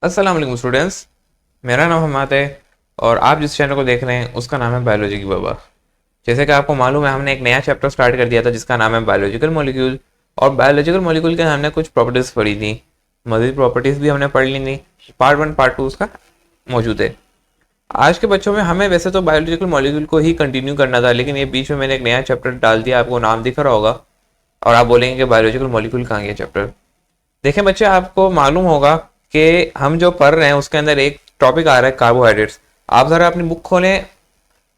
अस्सलाम वालेकुम स्टूडेंट्स। मेरा नाम हमाद है और आप जिस चैनल को देख रहे हैं उसका नाम है बायोलॉजी की बाबा। जैसे कि आपको मालूम है, हमने एक नया चैप्टर स्टार्ट कर दिया था जिसका नाम है बायोलॉजिकल मॉलिक्यूल। और बायोलॉजिकल मॉलिक्यूल के हमने कुछ प्रॉपर्टीज़ पढ़ी थी, मज़ीद प्रॉपर्टीज़ भी हमने पढ़ ली थी। पार्ट 1 पार्ट 2 उसका मौजूद है। आज के बच्चों में हमें वैसे तो बायोलॉजिकल मॉलिक्यूल को ही कंटिन्यू करना था, लेकिन ये बीच में मैंने एक नया चैप्टर डाल दिया, आपको नाम दिख रहा होगा और आप बोलेंगे कि बायोलॉजिकल मॉलिक्यूल कहाँ गया चैप्टर। देखें बच्चे, आपको मालूम होगा कि हम जो पढ़ रहे हैं उसके अंदर एक टॉपिक आ रहा है कार्बोहाइड्रेट्स। आप ज़रा अपनी बुक खोलें,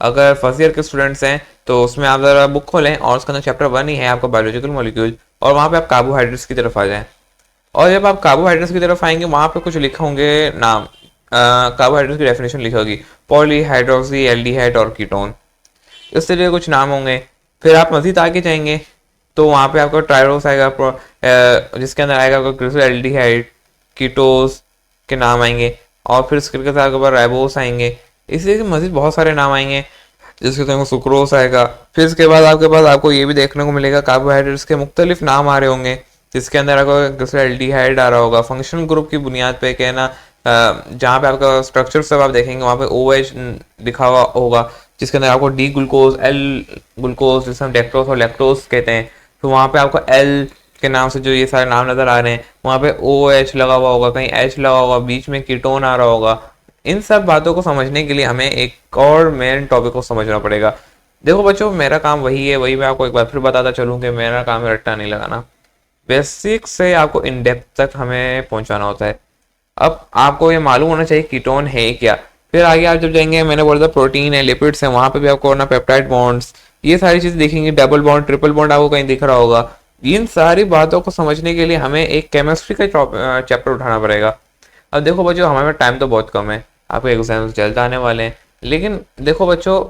अगर फर्स्ट ईयर के स्टूडेंट्स हैं तो उसमें आप ज़रा बुक खोलें और उसके अंदर चैप्टर 1 ही है आपका बायोलॉजिकल मॉलिक्यूल, और वहाँ पे आप कार्बोहाइड्रेट्स की तरफ आ जाएं। और जब आप कार्बोहाइड्रेट्स की तरफ आएंगे वहाँ पे कुछ लिखे होंगे नाम, कार्बोहाइड्रेट्स की डेफिनेशन लिखी होगी, पॉलीहाइड्रोक्सी, एल्डिहाइड और कीटोन, इस तरह के कुछ नाम होंगे। फिर आप मज़ीद आगे जाएंगे तो वहाँ पे आपका ट्रायरोस आएगा, जिसके अंदर आएगा आपका ग्लिसरॉल्डिहाइड, कीटोस के नाम आएंगे, और फिर इसके साथ आपके पास राइबोस आएंगे। इसी तरह के मज़ीद बहुत सारे नाम आएंगे, जिसके साथ सुक्रोस आएगा। फिर इसके बाद आपके पास आपको ये भी देखने को मिलेगा कार्बोहाइड्रेट्स के मुख्तलिफ नाम आ रहे होंगे, जिसके अंदर आपका ग्लिसरॉल्डिहाइड आ रहा होगा फंक्शनल ग्रुप की बुनियाद पे, कहना जहाँ पे आपका स्ट्रक्चर सब आप देखेंगे वहाँ पे OH लिखा हुआ होगा, जिसके अंदर आपको डी ग्लूकोज, एल ग्लूकोज, जिसे हम डेक्टोज और लैक्टोज कहते हैं। तो वहाँ पे आपको एल के नाम से जो ये सारे नाम नज़र आ रहे हैं, वहाँ पे OH लगा हुआ होगा, कहीं H लगा होगा, बीच में कीटोन आ रहा होगा। इन सब बातों को समझने के लिए हमें एक और मेन टॉपिक को समझना पड़ेगा। देखो बच्चों, मेरा काम वही है, वही मैं आपको एक बार फिर बताता चलूँ कि मेरा काम है रट्टा नहीं लगाना। बेसिक से आपको इन डेप्थ तक हमें पहुंचाना होता है। अब आपको ये मालूम होना चाहिए कीटोन है क्या। फिर आगे आप जब जाएंगे, मैंने बोला था प्रोटीन है, लिपिड्स है, वहां पे भी आपको ना पेप्टाइड बॉन्ड्स, ये सारी चीजें देखेंगे, डबल बॉन्ड, ट्रिपल बॉन्ड आपको कहीं दिख रहा होगा। इन सारी बातों को समझने के लिए हमें एक केमिस्ट्री का चैप्टर उठाना पड़ेगा। अब देखो बच्चों, हमारे पास टाइम तो बहुत कम है, आपके एग्जाम्स जल्द आने वाले हैं, लेकिन देखो बच्चों,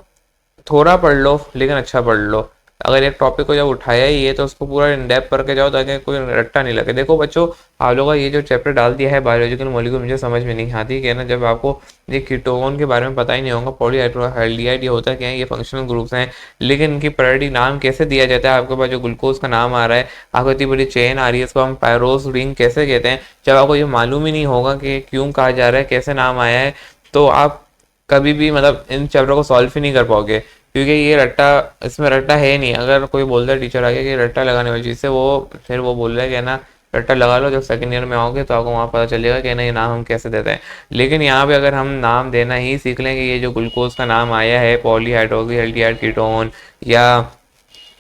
थोड़ा पढ़ लो लेकिन अच्छा पढ़ लो। अगर एक टॉपिक को जब उठाया ही है तो उसको पूरा इन डेप्थ पढ़ के जाओ, ताकि कोई रट्टा नहीं लगे। देखो बच्चों, आप लोगों का ये जो चैप्टर डाल दिया है बायोलॉजिकल मॉलिक्यूल, मुझे समझ में नहीं आती कि ना, जब आपको ये कीटोन के बारे में पता ही नहीं होगा, पॉलीहाइड्रोहाइड्रिडाइड ये होता क्या है, ये फंक्शनल ग्रुप्स हैं, लेकिन इनकी प्रायोरिटी नाम कैसे दिया जाता है। आपके पास जो ग्लूकोज का नाम आ रहा है, आपको इतनी बड़ी चेन आ रही है, इसको हम पायरोस रिंग कैसे कहते हैं, जब आपको ये मालूम ही नहीं होगा कि क्यों कहा जा रहा है, कैसे नाम आया है, तो आप कभी भी मतलब इन चैप्टर को सॉल्व ही नहीं कर पाओगे, क्योंकि ये रट्टा, इसमें रट्टा है नहीं। अगर कोई बोलता है टीचर आगे कि रट्टा लगाने वाली चीज़ से, वो फिर वो बोल रहा है कि ना रट्टा लगा लो, जब सेकंड ईयर में आओगे तो आपको वहाँ पता चलेगा कि ना ये नाम हम कैसे देते हैं। लेकिन यहाँ पे अगर हम नाम देना ही सीख लें कि ये जो ग्लूकोज का नाम आया है पॉलीहाइड्रोक्सी कीटोन, या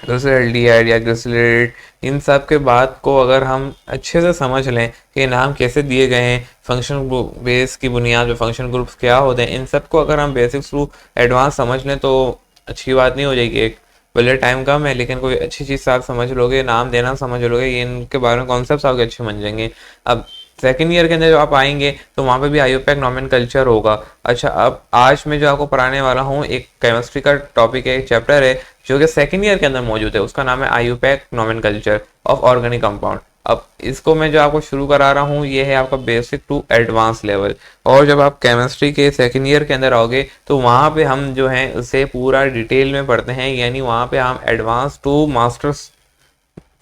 ग्लिसरॉल्डिहाइड या ग्लिसरॉल्ड, इन सब के बात को अगर हम अच्छे से समझ लें कि नाम कैसे दिए गए हैं, फंक्शन बेस की बुनियाद पे फंक्शन ग्रुप्स क्या होते हैं, इन सब को अगर हम बेसिक्स टू एडवांस समझ लें तो अच्छी बात नहीं हो जाएगी। एक भले टाइम कम है, लेकिन कोई अच्छी चीज़ आप समझ लोगे, नाम देना समझ लोगे, ये इनके बारे में कॉन्सेप्ट आपके अच्छे बन जाएंगे। अब सेकेंड ईयर के अंदर जब आप आएंगे तो वहाँ पे भी आईयूपैक नॉमेनकल्चर होगा। अच्छा, अब आज मैं जो आपको पढ़ाने वाला हूँ, एक केमिस्ट्री का टॉपिक है, एक चैप्टर है जो कि सेकेंड ईयर के अंदर मौजूद है, उसका नाम है आईयूपैक नॉमेनकल्चर ऑफ ऑर्गेनिक कंपाउंड। अब इसको मैं जो आपको शुरू करा रहा हूँ, ये है आपका बेसिक टू एडवांस लेवल। और जब आप केमिस्ट्री के सेकेंड ईयर के अंदर आओगे तो वहाँ पे हम जो है उसे पूरा डिटेल में पढ़ते हैं, यानी वहाँ पे हम एडवांस टू मास्टर्स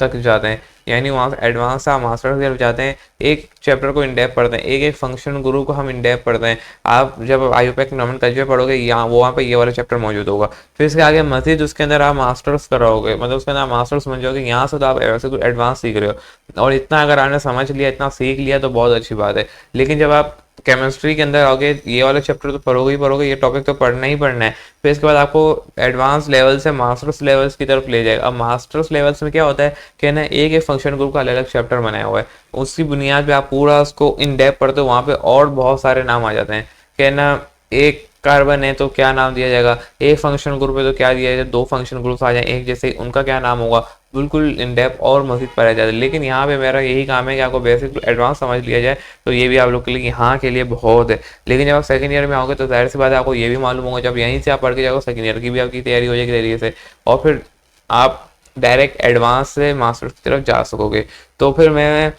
तक जाते हैं, यानी वहाँ से एडवांस से मास्टर्स की तरफ जाते हैं। एक चैप्टर को इन डेप्थ पढ़ते हैं, एक एक फंक्शन ग्रुप को हम इन डेप्थ पढ़ते हैं। आप जब आईयूपैक नॉमेनकल्चर पढ़ोगे, यहाँ वहाँ पे ये वाला चैप्टर मौजूद होगा। फिर इसके आगे मजीद उसके अंदर आप मास्टर्स कराओगे, मतलब उसके अंदर आप मास्टर्स बन जाओगे। यहाँ से तो आप ऐसे कुछ एडवांस सीख रहे हो, और इतना अगर आपने समझ लिया, इतना सीख लिया तो बहुत अच्छी बात है। लेकिन जब आप केमिस्ट्री के अंदर आओगे, ये वाला चैप्टर तो पढ़ोगे ही पढ़ोगे, ये टॉपिक तो पढ़ना ही पढ़ना है। फिर इसके बाद आपको एडवांस लेवल से मास्टर्स लेवल्स की तरफ ले जाएगा। अब मास्टर्स लेवल्स में क्या होता है कि ना, एक एक फंक्शन ग्रुप का अलग अलग चैप्टर बनाया हुआ है, उसकी बुनियाद पे आप पूरा उसको इन डेप्थ पढ़ते हो। वहाँ पे और बहुत सारे नाम आ जाते हैं कि ना, एक कार्बन है तो क्या नाम दिया जाएगा, एक फंक्शन ग्रुप है तो क्या दिया जाए, दो फंक्शन ग्रुप्स आ जाए एक जैसे, उनका क्या नाम होगा, बिल्कुल इन डेप्थ और मजीद पढ़ा जाता है। लेकिन यहाँ पे मेरा यही काम है कि आपको बेसिक टू एडवांस समझ लिया जाए, तो ये भी आप लोग के लिए यहाँ के लिए बहुत है। लेकिन जब आप सेकंड ईयर में आओगे तो जाहिर सी बात है आपको ये भी मालूम होगा, जब यहीं से आप पढ़ के जाओगे सेकंड ईयर की भी आपकी तैयारी हो जाएगी तरीके से, और फिर आप डायरेक्ट एडवांस से मास्टर्स की तरफ जा सकोगे। तो फिर मैं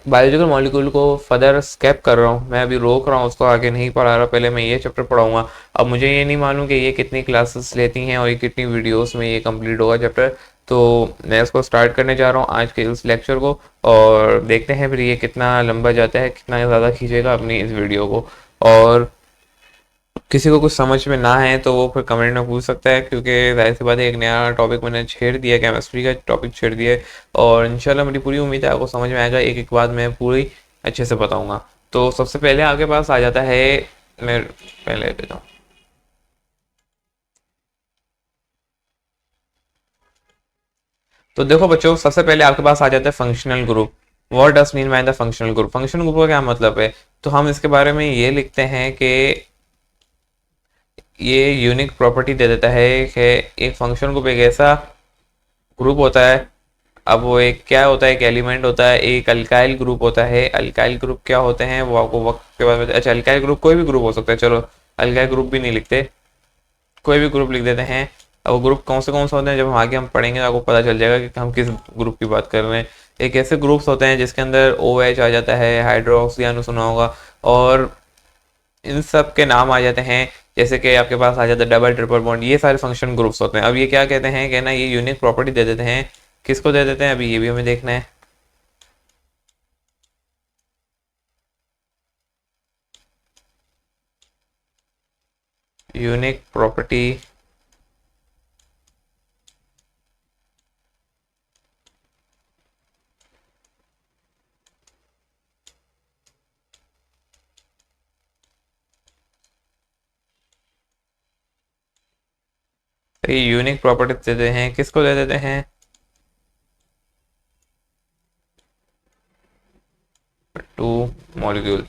बायोलॉजिकल मॉलिक्यूल को फर्दर स्केप कर रहा हूँ, मैं अभी रोक रहा हूँ, उसको आगे नहीं पढ़ा रहा, पहले मैं ये चैप्टर पढ़ाऊँगा। अब मुझे ये नहीं मालूम कि ये कितनी क्लासेस लेती हैं और ये कितनी वीडियोस में ये कंप्लीट होगा चैप्टर, तो मैं इसको स्टार्ट करने जा रहा हूँ आज के इस लेक्चर को, और देखते हैं फिर ये कितना लंबा जाता है, कितना ज़्यादा खींचेगा अपनी इस वीडियो को। और किसी को कुछ समझ में ना है तो वो फिर कमेंट में पूछ सकता है, क्योंकि जाहिर सी बात है एक नया टॉपिक मैंने छेड़ दिया, केमिस्ट्री का टॉपिक छेड़ दिया है। और इंशाल्लाह मेरी पूरी उम्मीद है आपको समझ में आएगा, एक एक बात मैं पूरी अच्छे से बताऊंगा। तो सबसे पहले आपके पास आ जाता है, मैं पहले देता हूँ। तो देखो बच्चों, सबसे पहले आपके पास आ जाता है functional group. What does mean by the functional group? Functional group का क्या मतलब है? तो हम इसके बारे में ये लिखते हैं कि ये यूनिक प्रॉपर्टी दे देता है कि एक फंक्शन ग्रुप एक ऐसा ग्रुप होता है। अब वो एक क्या होता है, एक एलिमेंट होता है, एक अल्काइल ग्रुप होता है। अल्काइल ग्रुप क्या होते हैं वो आपको वक्त के बाद अच्छा, अल्काइल ग्रुप कोई भी ग्रुप हो सकता है, चलो अल्काइल ग्रुप भी नहीं लिखते, कोई भी ग्रुप लिख देते हैं। अब वो ग्रुप कौन से होते हैं जब हम आगे हम पढ़ेंगे तो आपको पता चल जाएगा कि हम किस ग्रुप की बात कर रहे हैं। एक ऐसे ग्रुप्स होते हैं जिसके अंदर ओ एच आ जाता है, हाइड्रोक्सी आपने सुना होगा, और इन सब के नाम आ जाते हैं। जैसे कि आपके पास आ जाता है डबल ट्रिपल बॉन्ड, ये सारे फंक्शन ग्रुप्स होते हैं। अब ये क्या कहते हैं कि ना, ये यूनिक प्रॉपर्टी दे देते हैं। किसको दे देते हैं अभी ये भी हमें देखना है। यूनिक प्रॉपर्टी ये यूनिक प्रॉपर्टी देते हैं, किसको दे देते हैं? टू मॉलिक्यूल,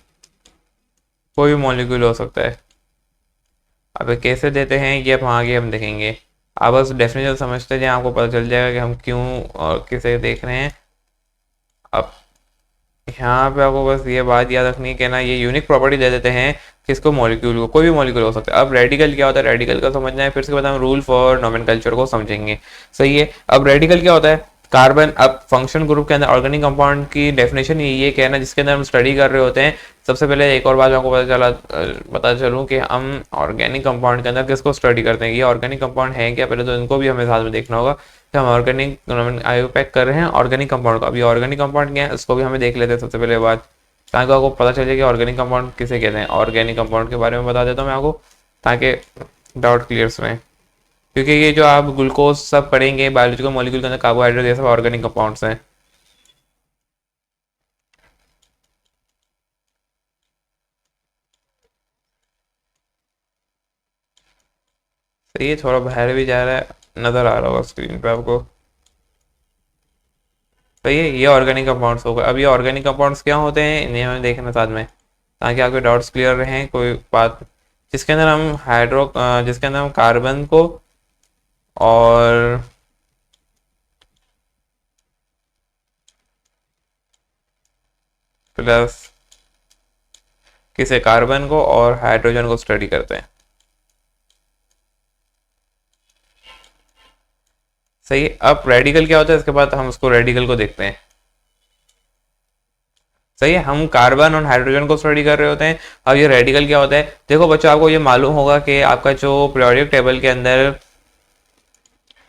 कोई भी मॉलिक्यूल हो सकता है। अब ये कैसे देते हैं ये अब आगे हम देखेंगे। आप बस डेफिनेशन समझते जाएं, आपको पता चल जाएगा कि हम क्यों और किसे देख रहे हैं। अब यहाँ पे आपको बस ये बात याद रखनी है कि ना, ये यूनिक प्रॉपर्टी दे देते हैं किसको? मॉलिक्यूल को, कोई भी मॉलिक्यूल हो सकता है। अब रेडिकल क्या होता है, रेडिकल का समझना है, फिर उसके बाद हम रूल फॉर नोमेनकल्चर को समझेंगे। सही है। अब रेडिकल क्या होता है? कार्बन। अब फंक्शन ग्रुप के अंदर ऑर्गेनिक कंपाउंड की डेफिनेशन ये कहना जिसके अंदर हम स्टडी कर रहे होते हैं। सबसे पहले एक और बात आपको पता चलूँ कि हम ऑर्गेनिक कंपाउंड के अंदर किसको स्टडी करते हैं, ये ऑर्गेनिक कंपाउंड है क्या, पहले तो इनको भी हमें साथ में देखना होगा कि हम ऑर्गेनिक आयोपैक कर रहे हैं ऑर्गेनिक कंपाउंड का। अभी ऑर्गेनिक कंपाउंड क्या है उसको भी हमें देख लेते हैं सबसे पहले बात, ताकि आपको पता चल जाए कि ऑर्गेनिक कंपाउंड किसे कहते हैं। ऑर्गेनिक कंपाउंड के बारे में बता देता हूँ मैं आपको, ताकि डाउट क्लियर रहे। क्योंकि ये जो आप ग्लूकोज सब पढ़ेंगे बायोलॉजिकल मॉलिक्यूल के अंदर, कार्बोहाइड्रेट, ये सब ऑर्गेनिक कंपाउंड्स हैं। तो ये थोड़ा बाहर भी जा रहा है, नज़र आ रहा होगा स्क्रीन पे आपको। तो ये ऑर्गेनिक कंपाउंड्स हो गए। अब ये ऑर्गेनिक कंपाउंड्स क्या होते हैं इन्हें हमें देखना साथ में, ताकि आपके डाउट्स क्लियर रहें। कोई बात जिसके अंदर हम जिसके अंदर हम कार्बन को और प्लस किसे, कार्बन को और हाइड्रोजन को स्टडी करते हैं। सही है। अब रेडिकल क्या होता है इसके बाद हम उसको रेडिकल को देखते हैं। सही है। हम कार्बन और हाइड्रोजन को स्टडी कर रहे होते हैं। अब ये रेडिकल क्या होता है? देखो बच्चों, आपको ये मालूम होगा कि आपका जो पीरियोडिक टेबल के अंदर,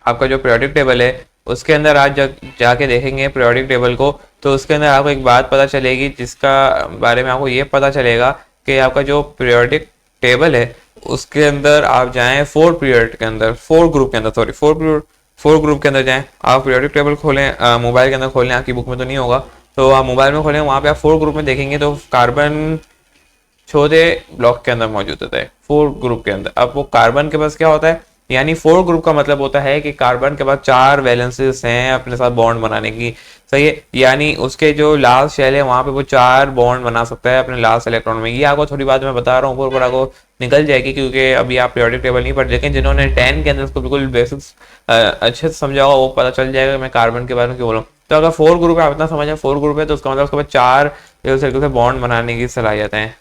आपका जो पीरियोडिक टेबल है उसके अंदर आज जाके देखेंगे पीरियोडिक टेबल को, तो उसके अंदर आपको एक बात पता चलेगी जिसका बारे में आपको ये पता चलेगा कि आपका जो पीरियोडिक टेबल है उसके अंदर आप जाएं फोर पीरियड के अंदर, फोर ग्रुप के अंदर, सॉरी फोर ग्रुप के अंदर जाएं। आप पीरियोडिक टेबल खोलें, मोबाइल के अंदर खोलें, आपकी बुक में तो नहीं होगा, तो आप मोबाइल में खोलें, वहाँ पे आप फोर ग्रुप में देखेंगे तो कार्बन छोटे ब्लॉक के अंदर मौजूद होता है, फोर ग्रुप के अंदर। अब वो कार्बन के पास क्या होता है, यानी फोर ग्रुप का मतलब होता है कि कार्बन के पास चार वैलेंसेस हैं अपने साथ बॉन्ड बनाने की। सही है। यानी उसके जो लास्ट शेल है वहां पे वो चार बॉन्ड बना सकता है अपने लास्ट इलेक्ट्रॉन में। ये आपको थोड़ी बात मैं बता रहा हूँ, ऊपर ऊपर आपको निकल जाएगी, क्योंकि अभी आप पीरियोडिक टेबल नहीं पढ़, लेकिन जिन्होंने 10 के अंदर उसको बिल्कुल बेसिक्स अच्छे से समझा होगा वो पता चल जाएगा मैं कार्बन के बारे में क्यों बोल रहा हूँ। तो अगर फोर ग्रुप आप इतना समझें, फोर ग्रुप है तो उसका मतलब उसके पास चार इस तरीके से बॉन्ड बनाने की सलाहियत है,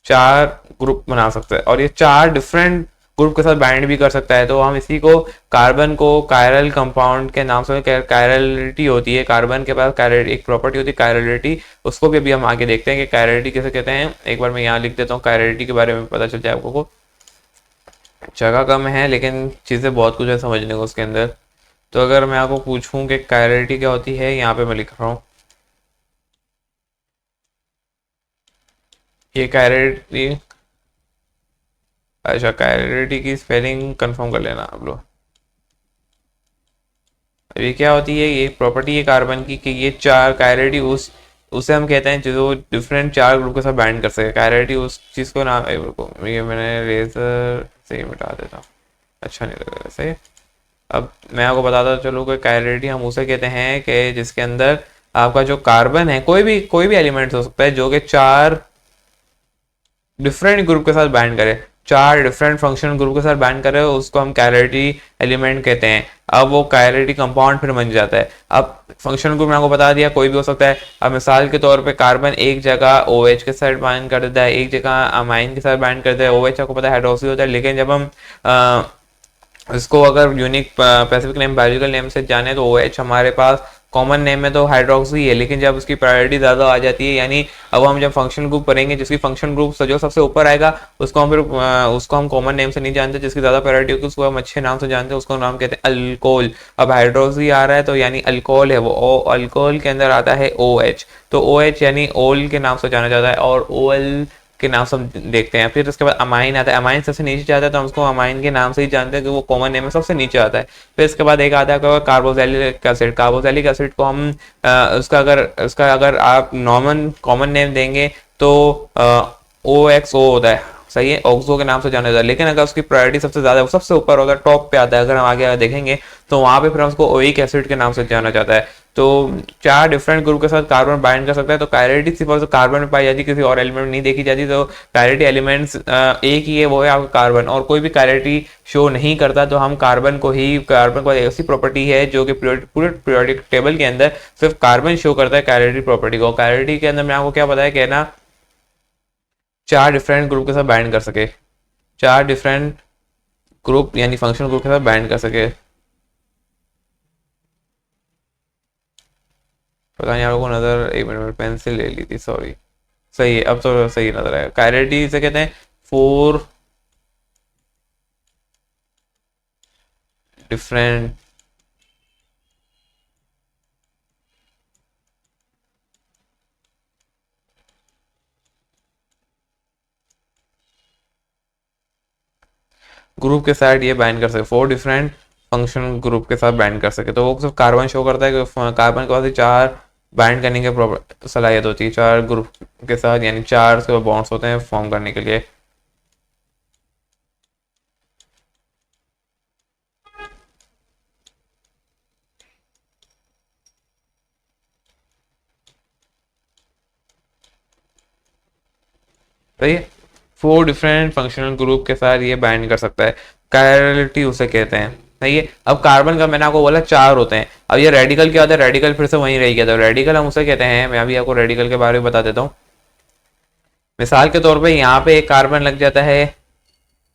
चार ग्रुप बना सकता है, और ये चार डिफरेंट ग्रुप के साथ बाइंड भी कर सकता है। तो हम इसी को, कार्बन को कायरल कंपाउंड के नाम से, कायरलिटी होती है कार्बन के पास, कायरल एक प्रॉपर्टी होती है कायरलिटी, उसको भी अभी हम आगे देखते हैं कि कायरलिटी किसे कहते हैं। एक बार मैं यहाँ लिख देता हूँ, कायरलिटी के बारे में पता चल जाए आपको को। जगह कम है लेकिन चीज़ें बहुत कुछ है समझने को उसके अंदर। तो अगर मैं आपको पूछूं कि कायरलिटी क्या होती है, यहाँ पे मैं लिख रहा हूँ, ये कायरलिटी, अच्छा कायरलिटी की स्पेलिंग कंफर्म कर लेना आप लोग। ये क्या होती है, ये प्रॉपर्टी है कार्बन की कि ये चार कायरलिटी उसे हम कहते हैं जो डिफरेंट चार ग्रुप के साथ बाइंड कर सके। कायरलिटी उस चीज़ को नाम को ये मैंने रेजर से ही मिटा देता हूँ, अच्छा नहीं लग रहा सही। अब मैं आपको बताता चलूँ कि कायरलिटी हम उसे कहते हैं कि जिसके अंदर आपका जो कार्बन है, कोई भी एलिमेंट हो सकता है जो कि चार डिफरेंट ग्रुप के साथ बाइंड करे, चार डिफरेंट फंक्शनल ग्रुप के साथ बाइंड करे, उसको हम कायरलिटी एलिमेंट कहते हैं। अब वो कायरलिटी कंपाउंड फिर बन जाता है। अब फंक्शनल ग्रुप मैंने आपको बता दिया कोई भी हो सकता है। अब मिसाल के तौर पे कार्बन एक जगह OH के साथ बाइंड कर देता है, एक जगह अमाइन के साथ बाइंड करता है। OH आपको पता है हाइड्रोक्सी होता है, लेकिन जब हम इसको अगर unique specific name biological name से जाने तो OH हमारे पास कॉमन नेम में तो हाइड्रोक्सी है, लेकिन जब उसकी प्रायोरिटी ज़्यादा आ जाती है, यानी अब हम जब फंक्शन ग्रुप करेंगे जिसकी फंक्शन ग्रुप जो सबसे ऊपर आएगा उसको हम फिर उसको हम कॉमन नेम से नहीं जानते, जिसकी ज़्यादा प्रायोरिटी होगी उसको हम अच्छे नाम से जानते हैं, उसको नाम कहते हैं अल्कोहल। अब हाइड्रोक्सी आ रहा है तो यानी अल्कोहल है वो, अल्कोहल के अंदर आता है OH, तो OH यानी ओल के नाम से जाना जाता है और OL के नाम से हम देखते हैं। फिर उसके बाद अमाइन आता है, अमाइन सबसे नीचे जाता है तो हम उसको अमाइन के नाम से ही जानते हैं कि वो कॉमन नेम में सबसे नीचे आता है। फिर इसके बाद एक आता है कार्बोक्सिलिक एसिड। कार्बोक्सिलिक एसिड को हम उसका अगर आप नॉर्मल कॉमन नेम देंगे तो OXO होता है, सही है, ऑक्सो के नाम से जाना जाता है। लेकिन अगर उसकी प्रायोरिटी सबसे ज्यादा वो सबसे ऊपर होता है, टॉप पे आता है, अगर हम आगे देखेंगे तो वहां पे फिर हम उसको ओइक एसिड के नाम से जाना जाता है। तो चार डिफरेंट ग्रुप के साथ कार्बन बाइंड कर सकता है। तो कायरलिटी सिर्फ और कार्बन में पाई जाती है, किसी और एलिमेंट में नहीं देखी जाती। तो कायरलिटी एलिमेंट्स एक ही है, वो है आपका कार्बन, और कोई भी कायरलिटी शो नहीं करता तो हम कार्बन को ऐसी प्रॉपर्टी है जो कि पूरे पीरियोडिक टेबल के अंदर सिर्फ कार्बन शो करता है कायरलिटी प्रॉपर्टी को। कायरलिटी के अंदर मैं आपको क्या बताया कि ना चार डिफरेंट ग्रुप के साथ बाइंड कर सके, चार डिफरेंट ग्रुप यानी फंक्शनल ग्रुप के साथ बाइंड कर सके। पता नहीं आप लोगों को नजर, एक मिनट में पेंसिल ले ली थी, सॉरी। सही है, अब तो सही नजर आएगा। कायरलिटी से कहते हैं फोर डिफरेंट ग्रुप के साथ ये बाइंड कर सके, फोर डिफरेंट फंक्शनल ग्रुप के साथ बाइंड कर सके। तो वो सिर्फ कार्बन शो करता है कि कार्बन के पास ही चार बाइंड करने की सलाहियत होती है चार ग्रुप के साथ, यानी चार उसके बॉन्ड्स होते हैं फॉर्म करने के लिए। सही है, फोर डिफरेंट फंक्शनल ग्रुप के साथ ये बाइंड कर सकता है, कायरलिटी उसे कहते हैं। सही है, अब कार्बन का मैंने आपको बोला चार होते हैं। अब ये रेडिकल क्या होता है, रेडिकल फिर से वहीं रह गया था। रेडिकल हम उसे कहते हैं, मैं अभी आपको रेडिकल के बारे में बता देता हूँ। मिसाल के तौर पे यहाँ पे एक कार्बन लग जाता है,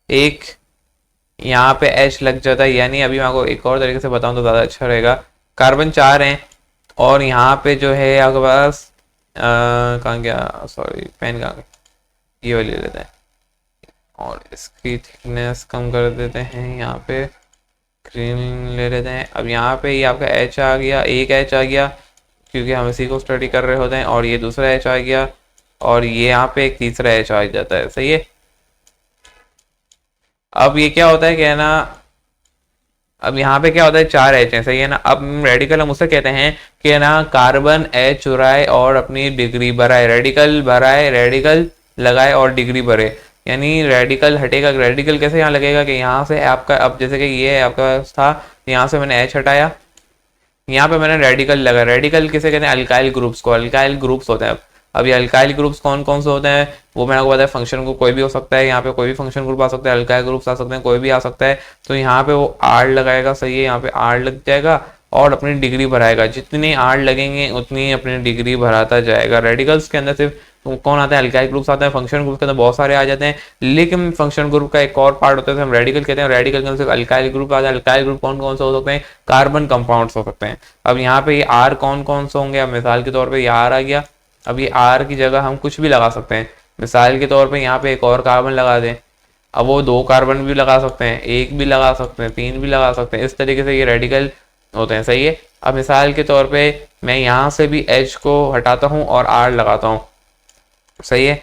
एक यहाँ पे H लग जाता है, यानी अभी मैं आपको एक और तरीके से बताऊं तो ज़्यादा अच्छा रहेगा। कार्बन चार हैं और यहाँ पे जो है आपके पास कहाँ गया, सॉरी पेन कहाँ गया, ये वाली ले लेते हैं और इसकी थिकनेस कम कर देते हैं, यहाँ पे ग्रीन ले लेते हैं। अब यहाँ पे ये आपका H आ गया, एक H आ गया क्योंकि हम इसी को स्टडी कर रहे होते हैं, और ये दूसरा H आ गया और ये यहाँ पे एक तीसरा H आ जाता है। सही है, अब ये क्या होता है कि है ना, अब यहाँ पे क्या होता है चार H हैं, सही है ना। अब रेडिकल हम उसे कहते हैं कि है ना कार्बन H चुराए और अपनी डिग्री बढ़ाए, रेडिकल बढ़ाए, रेडिकल लगाए और डिग्री बढ़े, यानी रेडिकल हटेगा। रेडिकल कैसे यहाँ लगेगा कि यहाँ से आपका, अब जैसे कि ये आपका था, यहाँ से मैंने H हटाया, यहाँ पे मैंने रेडिकल लगा। रेडिकल किसे कहते हैं, अल्काइल ग्रुप्स को, अल्काइल ग्रुप्स होते हैं। अब ये अल्काइल ग्रुप्स कौन कौन से होते हैं वो मैंने आपको बताया, फंक्शन ग्रुप कोई भी हो सकता है, यहाँ पे कोई भी फंक्शन ग्रुप आ सकता है, अल्काइल ग्रुप्स आ सकते हैं, कोई भी आ सकता है। तो यहाँ पे वो R लगाएगा, सही है, यहाँ पे R लग जाएगा और अपनी डिग्री बढ़ाएगा। जितने R लगेंगे उतनी अपनी डिग्री बढ़ाता जाएगा। रेडिकल्स के अंदर सिर्फ कौन आता है, अल्काइल ग्रुप्स आता है। फंक्शन ग्रुप के अंदर बहुत सारे आ जाते हैं, लेकिन फंक्शन ग्रुप का एक और पार्ट होता है हम रेडिकल कहते हैं। रेडिकल के अंदर सिर्फ अल्काइल ग्रुप आता है। अल्काइल ग्रुप कौन कौन से हो सकते हैं, कार्बन कंपाउंड्स हो सकते हैं। अब यहाँ पे ये R कौन कौन से होंगे, अब मिसाल के तौर पर ये R आ गया। अब ये R की जगह हम कुछ भी लगा सकते हैं, मिसाल के तौर पे यहाँ पे एक और कार्बन लगा दें। अब वो दो कार्बन भी लगा सकते हैं, एक भी लगा सकते हैं, तीन भी लगा सकते हैं। इस तरीके से ये रेडिकल होते हैं। सही है। अब मिसाल के तौर पे मैं यहाँ से भी H को हटाता हूँ और R लगाता हूँ। सही है।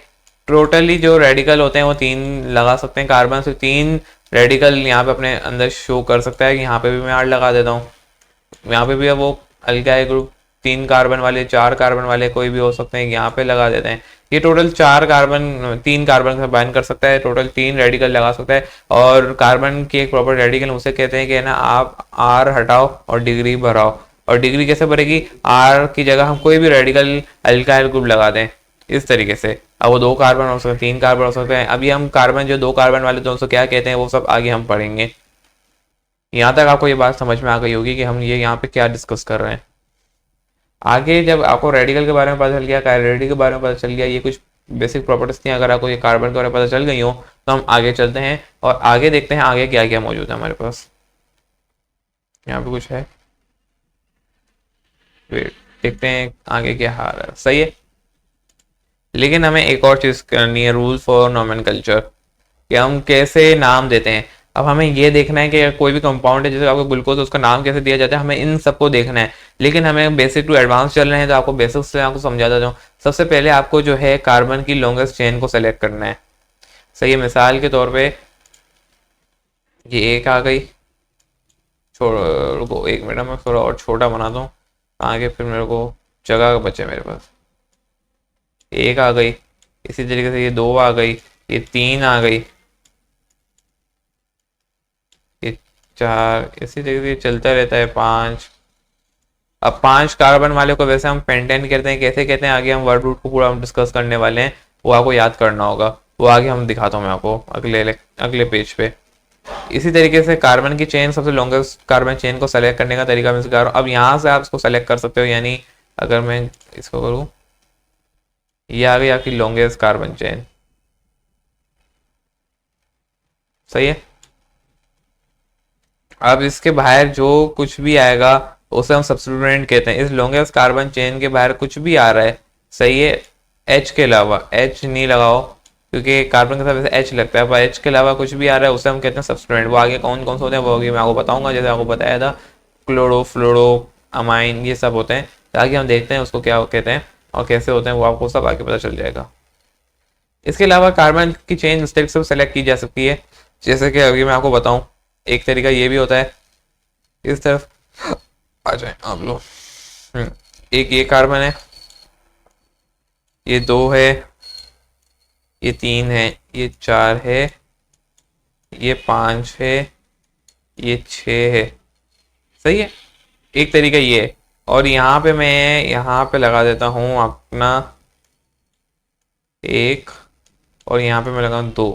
टोटली जो रेडिकल होते हैं वो 3 लगा सकते हैं। कार्बन से 3 रेडिकल यहाँ पे अपने अंदर शो कर सकता है कि यहाँ पे भी मैं R लगा देता हूँ। यहाँ पे भी अब वो अल्काइल ग्रुप 3 कार्बन वाले 4 कार्बन वाले कोई भी हो सकते हैं, यहाँ पे लगा देते हैं। ये टोटल 4 कार्बन 3 कार्बन से बाइंड कर सकता है, टोटल 3 रेडिकल लगा सकता है। और कार्बन की एक प्रॉपर रेडिकल उसे कहते हैं कि ना आप R हटाओ और डिग्री बढ़ाओ। और डिग्री कैसे बढ़ेगी? R की जगह हम कोई भी रेडिकल अल्काइल ग्रुप लगा दें इस तरीके से। अब वो 2 कार्बन हो सकते हैं, 3 कार्बन हो सकते हैं। अभी हम कार्बन जो 2 कार्बन वाले तो उनको क्या कहते हैं वो सब आगे हम पढ़ेंगे। यहाँ तक आपको ये बात समझ में आ गई होगी कि हम ये यहाँ पे क्या डिस्कस कर रहे हैं। आगे जब आपको रेडिकल के बारे में पता चल गया, कैलोरी के बारे में पता चल गया, ये कुछ बेसिक प्रॉपर्टीज थी, अगर आपको ये कार्बन के बारे में पता चल गई हो तो हम आगे चलते हैं और आगे देखते हैं आगे क्या क्या मौजूद है हमारे पास। यहाँ पे कुछ है, देखते हैं आगे क्या हाल है। सही है। लेकिन हमें एक और चीज करनी है, रूल फॉर नोमेनकल्चर, कि हम कैसे नाम देते हैं। अब हमें ये देखना है कि कोई भी कंपाउंड है, जैसे आपको ग्लूकोज, उसका नाम कैसे दिया जाता है, हमें इन सबको देखना है। लेकिन हमें बेसिक टू एडवांस चल रहे हैं तो आपको बेसिक से आपको समझा देता हूँ। सबसे पहले आपको जो है कार्बन की लॉन्गेस्ट चेन को सेलेक्ट करना है। सही है। मिसाल के तौर पे ये एक आ गई, रुको 1 मिनट में थोड़ा और छोटा बना दूँ आगे, फिर मेरे को जगह बचे मेरे पास। एक आ गई, इसी तरीके से ये 2 आ गई, ये 3 आ गई, ये 4, इसी तरीके से चलता रहता है 5। अब 5 कार्बन वाले को वैसे हम पेंटेन कहते हैं, कैसे कहते हैं आगे हम वर्ड रूट को पूरा हम डिस्कस करने वाले हैं, वो आपको याद करना होगा, वो आगे हम दिखाता हूँ मैं आपको अगले पेज पे। इसी तरीके से कार्बन की चेन, सबसे लॉन्गेस्ट कार्बन चेन को सेलेक्ट करने का तरीका मैं सिखा रहा हूँ। अब यहाँ से आप इसको सेलेक्ट कर सकते हो, यानी अगर मैं इसको करूँ, ये आ गई आपकी लॉन्गेस्ट कार्बन चेन। सही है। अब इसके बाहर जो कुछ भी आएगा उसे हम सब्स्टिट्यूएंट कहते हैं। इस लॉन्गेस्ट कार्बन चेन के बाहर कुछ भी आ रहा है, सही है, H के अलावा, H नहीं लगाओ क्योंकि कार्बन के साथ वैसे H लगता है, पर H के अलावा कुछ भी आ रहा है उसे हम कहते हैं सब्स्टिट्यूएंट। वो आगे कौन कौन से होते हैं वो आगे मैं आपको बताऊंगा, जैसे आपको बताया था क्लोरो, फ्लोरो, अमाइन, ये सब होते हैं। आगे हम देखते हैं उसको क्या कहते हैं और कैसे होते हैं, वो आपको सब आगे पता चल जाएगा। इसके अलावा कार्बन की चेन इस तरीके से सेलेक्ट की जा सकती है, जैसे कि अभी मैं आपको बताऊं, एक तरीका ये भी होता है, इस तरफ आ जाए आप लोग। एक ये कार्बन है, ये 2 है, ये 3 है, ये 4 है, ये 5 है, ये 6 है। सही है। एक तरीका ये है। और यहाँ पे मैं यहाँ पे लगा देता हूँ अपना 1 और यहाँ पे मैं लगाऊँ 2।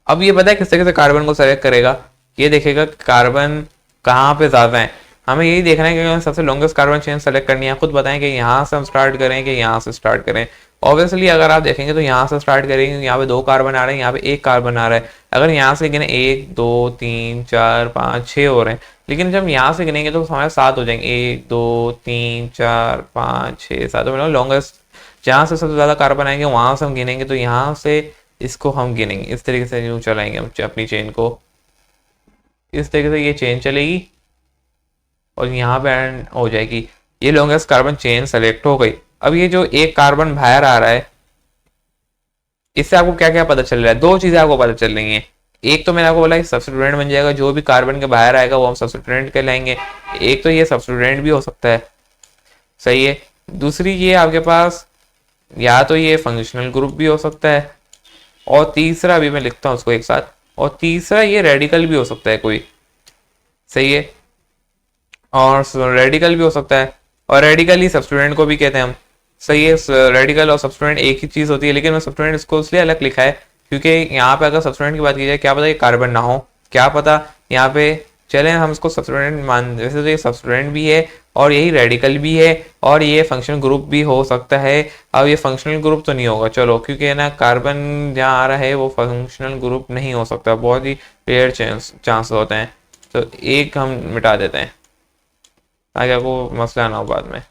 अब ये पता है किस तरीके से कार्बन को सेलेक्ट करेगा, ये देखेगा कार्बन कहाँ पे ज़्यादा है। हमें यही देखना है कि हमें सबसे लॉन्गेस्ट कार्बन चेन सेलेक्ट करनी है। खुद बताएं कि यहाँ से हम स्टार्ट करें कि यहाँ से स्टार्ट करें। ऑब्वियसली अगर आप देखेंगे तो यहाँ से स्टार्ट करेंगे, यहाँ पे 2 कार्बन आ रहे हैं, यहाँ पे 1 कार्बन आ रहा है। अगर यहाँ से गिने 1 2 3 4 5 6 हो रहे हैं, लेकिन जब यहाँ से गिनेंगे तो हमारे 7 हो जाएंगे, 1 2 3 4 5 6 7। तो मतलब लॉन्गेस्ट जहाँ से सबसे ज़्यादा कार्बन आएंगे वहाँ से हम गिनेंगे, तो यहाँ से इसको हम गिनेंगे। इस तरीके से यूँ चलाएंगे हम अपनी चेन को, इस तरीके से ये चेन चलेगी और यहाँ पे एंड हो जाएगी। ये लॉन्गेस्ट कार्बन चेन सेलेक्ट हो गई। अब ये जो 1 कार्बन बाहर आ रहा है, इससे आपको क्या क्या पता चल रहा है? 2 चीजें आपको पता चल रही हैं। एक तो मैंने आपको बोला सब्स्टिट्यूएंट बन जाएगा, जो भी कार्बन के बाहर आएगा वो हम सब्स्टिट्यूएंट कहलाएंगे। एक तो ये सब्स्टिट्यूएंट भी हो सकता है, सही है। दूसरी ये आपके पास या तो ये फंक्शनल ग्रुप भी हो सकता है, और तीसरा भी मैं लिखता हूँ उसको एक साथ, और तीसरा ये रेडिकल भी हो सकता है कोई, सही है। और रेडिकल भी हो सकता है, और रेडिकल ही सब्स्टिट्यूएंट को भी कहते हैं हम, सही है। रेडिकल और सब्स्टिट्यूएंट एक ही चीज होती है, लेकिन मैं सब्स्टिट्यूएंट इसको इसलिए अलग लिखा है क्योंकि यहाँ पे अगर सब्स्टिट्यूएंट की बात की जाए, क्या पता ये कार्बन ना हो, क्या पता यहाँ पे, चले हम इसको सब्स्टिट्यूएंट मान, वैसे तो ये सब्स्टिट्यूएंट भी है और यही रेडिकल भी है और ये फंक्शनल ग्रुप भी हो सकता है। अब ये फंक्शनल ग्रुप तो नहीं होगा, चलो, क्योंकि ना कार्बन जहाँ आ रहा है वो फंक्शनल ग्रुप नहीं हो सकता, बहुत ही रेयर चांस होते हैं। तो एक हम मिटा देते हैं ताकि आपको मसला ना हो बाद में।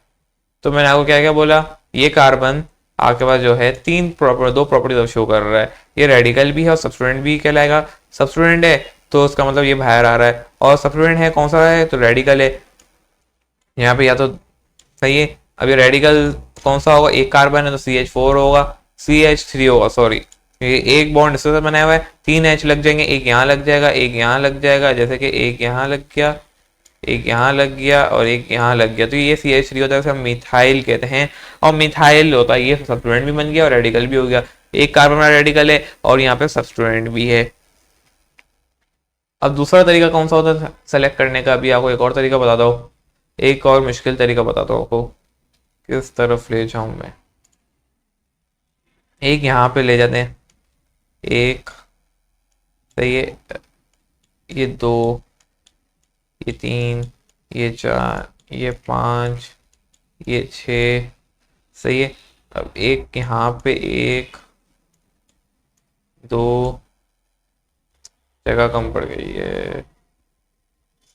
तो मैंने आपको क्या क्या बोला, ये कार्बन आपके पास जो है 2 प्रॉपर्टीज शो कर रहा है, ये रेडिकल भी है और सब्स्टिट्यूएंट भी कहलाएगा। सब्स्टिट्यूएंट है तो उसका मतलब ये बाहर आ रहा है, और सब्स्टिट्यूएंट है कौन सा है, तो रेडिकल है। यहाँ पे या तो सही है। अब ये रेडिकल कौन सा होगा, एक कार्बन है तो CH4 होगा, CH3 होगा, सॉरी, ये एक बॉन्ड इससे तो बनाया हुआ है, 3 H लग जाएंगे, एक यहाँ लग जाएगा, एक यहाँ लग जाएगा, जैसे कि एक यहाँ लग गया, एक यहाँ लग गया और एक यहाँ लग गया, तो ये CH3 होता है, उसे हम मिथाइल कहते हैं। और मिथाइल होता है, ये सब्स्टिट्यूएंट भी बन गया और रेडिकल भी हो गया, एक कार्बन वाला रेडिकल है और यहाँ पे सब्स्टिट्यूएंट भी है। अब दूसरा तरीका कौन सा होता है सेलेक्ट करने का, अभी आपको एक और तरीका बता दो, एक और मुश्किल तरीका बताता हूँ आपको, किस तरफ ले जाऊं मैं। एक यहाँ पे ले जाते हैं, एक, सही है, ये 2, ये 3, ये 4, ये 5, ये 6, सही है। अब एक यहाँ पे, एक, 2, जगह कम पड़ गई है,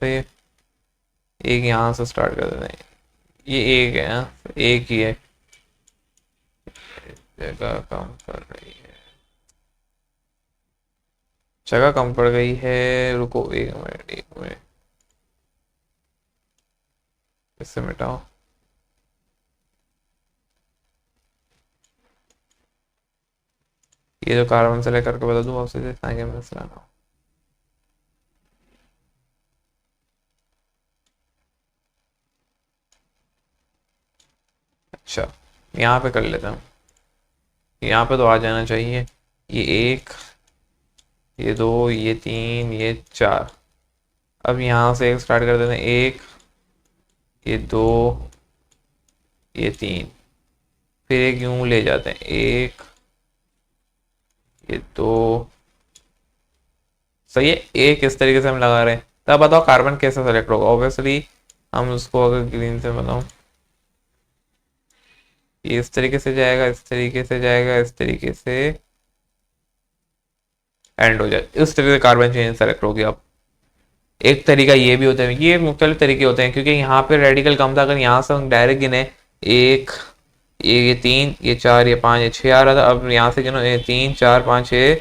सही है, एक यहाँ से स्टार्ट कर देते हैं, ये एक है, हाँ, एक ही है, जगह कम पड़ रही है, जगह कम पड़ गई है, रुको एक मिनट, एक मिनट, इससे मिटाओ, ये जो कार्बन से लेकर के बता दूँ आपसे, ताकि मैं चलाना हो। अच्छा, यहाँ पे कर लेता हूँ, यहाँ पे तो आ जाना चाहिए, ये एक, ये 2, ये 3, ये 4, अब यहाँ से एक स्टार्ट कर देते हैं, एक, ये 2, ये 3, फिर एक यूं ले जाते हैं, एक, ये 2, सही है, एक इस तरीके से हम लगा रहे हैं। तब बताओ कार्बन कैसे सेलेक्ट होगा, ऑब्वियसली हम उसको अगर ग्रीन से बताऊं, ये इस तरीके से जाएगा, इस तरीके से जाएगा, इस तरीके से एंड हो जाए, इस तरीके से कार्बन चेन सेलेक्ट होगी। अब एक तरीका ये भी होता है, ये मुख्तलिफ तरीके होते हैं, क्योंकि यहाँ पे रेडिकल कम था, अगर यहाँ से हम डायरेक्ट गिने, एक, ये 3, ये 4, ये 5, ये 6 आ रहा था, अब यहाँ से गिनो, ये 3, 4, 5, 6,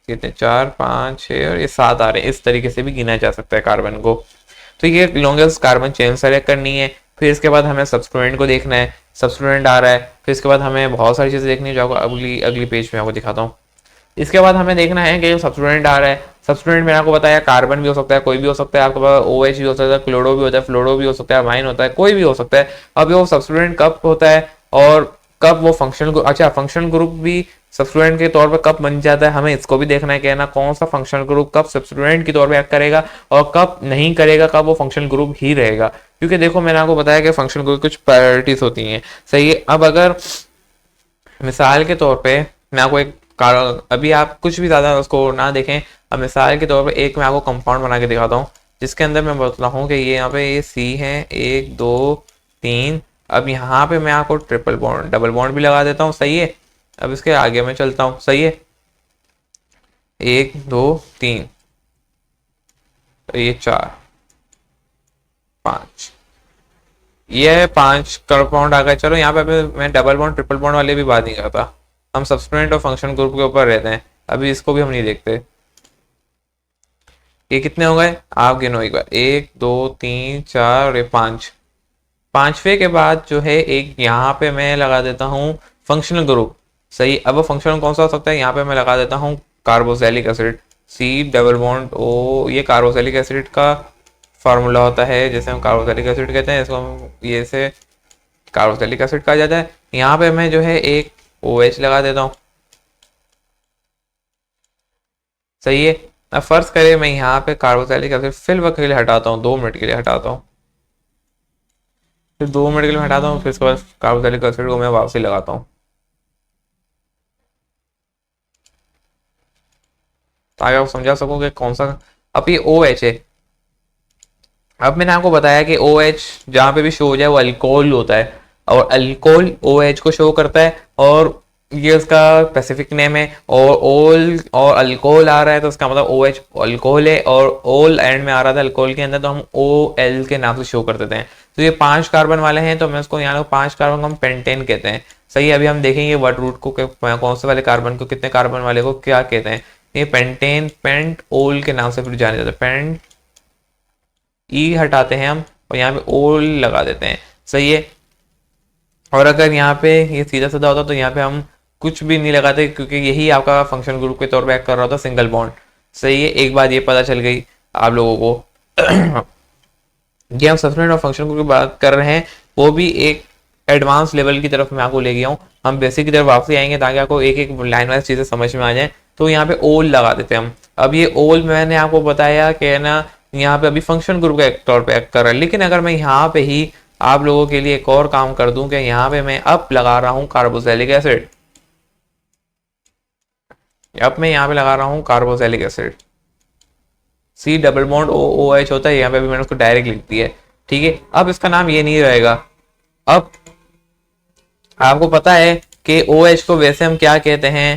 कितने, 4, 5, 6 और ये 7 आ रहे हैं, इस तरीके से भी गिना जा सकता है कार्बन को। तो ये लॉन्गेस्ट कार्बन चेन सेलेक्ट करनी है, फिर इसके बाद हमें सब्स्टिट्यूएंट को देखना है, सब्स्टिट्यूएंट आ रहा है, फिर इसके बाद हमें बहुत सारी चीज़ें देखनी है, जो आपको अगली अगली पेज में आपको दिखाता हूँ। इसके बाद हमें देखना है कि सब्स्टिट्यूएंट आ रहा है, सब्स्टिट्यूएंट मैंने आपको बताया कार्बन भी हो सकता है, कोई भी हो सकता है, आपके पास OH भी हो सकता है, क्लोरो भी होता है, फ्लोरो भी हो सकता है, अमाइन होता है, कोई भी हो सकता है। अब वो सब्स्टिट्यूएंट कब होता है और कब वो फंक्शनल ग्रुप, अच्छा फंक्शनल ग्रुप भी सब्स्टिट्यूएंट के तौर पर कब बन जाता है, हमें इसको भी देखना है कि ना कौन सा फंक्शनल ग्रुप कब सब्स्टिट्यूएंट के तौर पर एक्ट करेगा और कब नहीं करेगा, कब वो फंक्शनल ग्रुप ही रहेगा। क्योंकि देखो मैंने आपको बताया कि फंक्शनल ग्रुप कुछ प्रायोरिटीज होती हैं, सही है। अब अगर मिसाल के तौर पे मैं आपको एक अभी आप कुछ भी ज़्यादा उसको ना देखें, अब मिसाल के तौर पे एक मैं आपको कंपाउंड बना के दिखाता हूँ, जिसके अंदर मैं बता हूँ कि ये यहाँ पे ये C है, 1, 2, 3, अब यहाँ पे मैं आपको ट्रिपल बॉन्ड डबल बॉन्ड भी लगा देता हूँ, सही है। अब इसके आगे मैं चलता हूँ, सही है, 1, 2, 3, ये 4, 5, ये 5 कंपाउंड आ गए। चलो यहाँ पे मैं डबल बॉन्ड ट्रिपल बॉन्ड वाले भी बात नहीं करता, हम सब्स्टिट्यूएंट और फंक्शन ग्रुप के ऊपर रहते हैं, अभी इसको भी हम नहीं देखते। ये कितने हो गए आप गिनो एक बार, 1, 2, 3, 4 और ये 5, पांचवे के बाद जो है एक यहाँ पे मैं लगा देता हूँ फंक्शनल ग्रुप, सही। अब वो फंक्शनल कौन सा हो सकता है, यहाँ पे मैं लगा देता हूँ carboxylic acid, C double bond O, ये कार्बोक्सिलिक एसिड का फार्मूला होता है, जैसे हम कार्बोक्सिलिक एसिड कहते हैं, इसको हम ये से कार्बोक्सिलिक एसिड कहा जाता है। यहाँ पे मैं जो है एक OH लगा देता हूँ, सही है। अब फर्ज करें मैं यहाँ पे कार्बोक्सिलिक एसिड फिल वक्त के लिए हटाता हूँ, 2 मिनट के लिए हटाता हूँ, फिर 2 मिनट के लिए हटाता हूँ, फिर इसके बाद कार्बोक्सिलिक एसिड को मैं वापसी लगाता हूँ, ताकि आप समझा सको कि कौन सा। अब ये OH है, अब मैंने आपको बताया कि OH जहाँ पे भी शो हो जाए वो अल्कोहल होता है, और अल्कोहल OH को शो करता है, और ये उसका स्पेसिफिक नेम है। और ओल और अल्कोहल आ रहा है तो उसका मतलब OH अल्कोहल है, और ओल एंड में आ रहा था अल्कोहल के अंदर तो हम OL के नाम से शो कर देते हैं। तो ये 5 कार्बन वाले हैं, तो मैं उसको यहाँ 5 कार्बन को हम पेंटेन कहते हैं, सही है। अभी हम देखेंगे वर्ड रूट को कौन से वाले कार्बन को, कितने कार्बन वाले को क्या कहते हैं। ये पेंटेन पेंट ओल के नाम से फिर जाने जाते हैं, पेंट, ई हटाते हैं हम, और यहाँ पे ओल लगा देते हैं, सही है। और अगर यहाँ पे ये सीधा साधा होता तो यहाँ पे हम कुछ भी नहीं लगाते, क्योंकि यही आपका फंक्शन ग्रुप के तौर पे एक्ट कर रहा होता, सिंगल बॉन्ड, सही है। एक बात ये पता चल गई आप लोगों को ये हम सब्सटेंट और फंक्शन ग्रुप की बात कर रहे हैं, वो भी एक एडवांस लेवल की तरफ मैं आपको ले गया हूँ। हम बेसिक की तरफ वापसी आएंगे ताकि आपको एक एक लाइन वाइज चीजें समझ में आ जाए। तो यहाँ पे ओल लगा देते हैं हम। अब ये ओल मैंने आपको बताया कि ना यहाँ पे अभी फंक्शन ग्रुप के तौर पे एक्ट कर रहा है, लेकिन अगर मैं यहाँ पे ही आप लोगों के लिए एक और काम कर दूं कि यहाँ पे मैं अब लगा रहा हूँ कार्बोक्सिलिक एसिड, अब मैं यहाँ पे लगा रहा हूँ carboxylic acid, C double bond O O H होता है, यहाँ पे भी मैंने उसको डायरेक्ट लिख दिया है, ठीक है। अब इसका नाम ये नहीं रहेगा। अब आपको पता है कि ओ एच को वैसे हम क्या कहते हैं,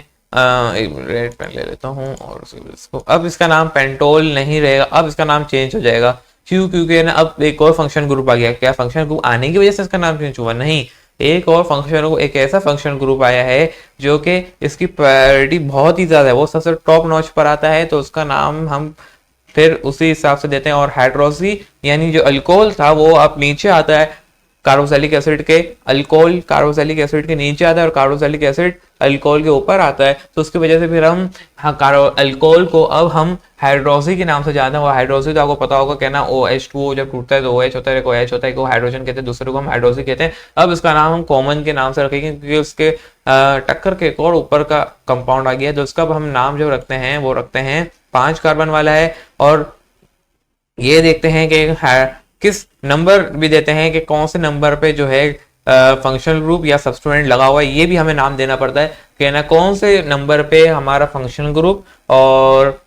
एक रेड पेन ले लेता हूँ और इसको, अब इसका नाम पेंटोल नहीं रहेगा, अब इसका नाम चेंज हो जाएगा। क्यों? क्योंकि ना अब एक और फंक्शन ग्रुप आ गया। क्या फंक्शन ग्रुप आने की वजह से इसका नाम चेंज हुआ? नहीं, एक और फंक्शन, एक ऐसा फंक्शन ग्रुप आया है जो कि इसकी प्रायोरिटी बहुत ही ज्यादा है, वो सबसे टॉप नॉच पर आता है, तो उसका नाम हम फिर उसी हिसाब से देते हैं। और हाइड्रोक्सी यानी जो अल्कोहल था वो अब नीचे आता है कार्बोक्सिलिक एसिड के, अल्कोहल कार्बोक्सिलिक एसिड के नीचे आता है और कार्बोक्सिलिक एसिड अल्कोहल के ऊपर आता है, तो उसकी वजह से फिर हम अल्कोहल को अब हम हाइड्रोक्सी के नाम से जानते हैं। वो हाइड्रोक्सी तो आपको पता होगा कहना OH2 जब टूटता है तो OH होता है, एक OH होता है, एक हाइड्रोजन कहते हैं, दूसरे को हम हाइड्रोक्सी कहते हैं। अब इसका नाम हम कॉमन के नाम से रखेंगे क्योंकि उसके टक्कर के एक और ऊपर का कंपाउंड आ गया है, तो उसका हम नाम जो रखते हैं वो रखते हैं 5 कार्बन वाला है। और ये देखते हैं कि किस नंबर भी देते हैं कि कौन से नंबर पे जो है फंक्शनल ग्रुप या सब्स्टिट्यूएंट लगा हुआ है, ये भी हमें नाम देना पड़ता है कि ना कौन से नंबर पे हमारा फंक्शनल ग्रुप और